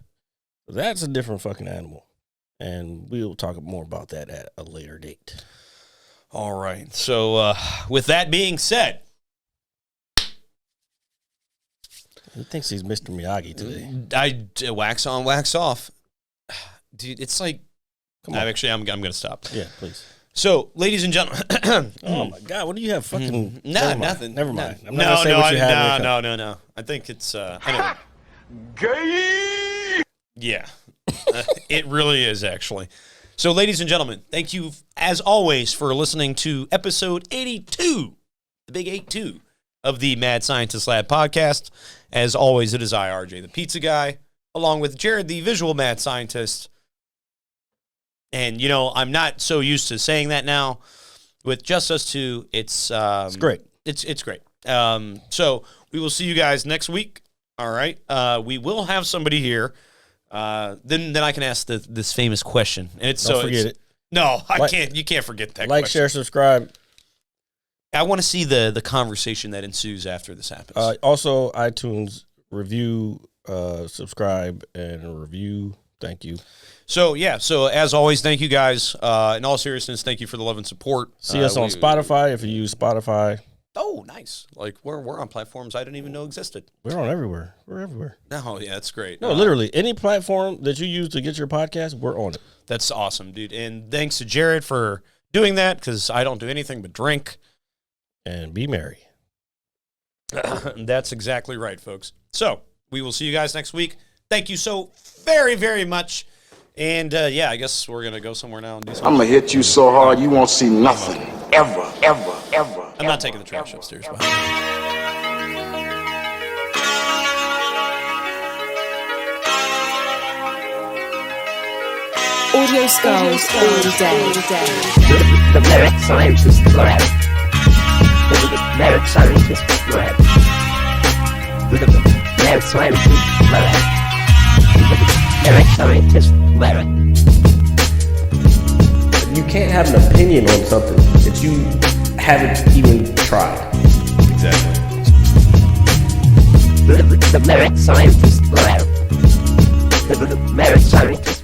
that's a different fucking animal. And we'll talk more about that at a later date. All right. So with that being said, he thinks he's Mr. Miyagi today. I wax on, wax off, dude. It's like, actually, I'm gonna stop. Yeah, please. So, ladies and gentlemen. Oh my God, what do you have? Fucking nothing. Never mind. I'm not gonna say what you have. No. I think it's anyway. Gay. Yeah, it really is actually. So, ladies and gentlemen, thank you as always for listening to episode 82, the big 82 of the Mad Scientist Lab podcast. As always, it is I, RJ, the pizza guy, along with Jared, the visual mad scientist. And, I'm not so used to saying that now. With just us two, it's great. It's great. So we will see you guys next week. All right. We will have somebody here. Then I can ask this famous question. And Don't forget it. No, I can't. You can't forget that. Like, question. share, subscribe. I want to see the conversation that ensues after this happens. Also, iTunes review, subscribe, and review. Thank you. So as always, thank you guys. In all seriousness, thank you for the love and support. See us on Spotify if you use Spotify. Oh, nice. Like we're on platforms I didn't even know existed. We're on everywhere. We're everywhere. No, yeah, that's great. No, literally any platform that you use to get your podcast, we're on it. That's awesome, dude. And thanks to Jared for doing that, because I don't do anything but drink and be merry. That's exactly right, folks. So we will see you guys next week. Thank you so very, very much. And I guess we're gonna go somewhere now and do something. I'm gonna hit you so hard you won't see nothing. Ever. I'm not taking the trash upstairs. Bye. Audio skulls all day. The merit scientist lab. The merit scientist lab. The merit scientist lab. Merit scientist lab. You can't have an opinion on something that you haven't even tried. Exactly. The merit scientist lab. The merit scientist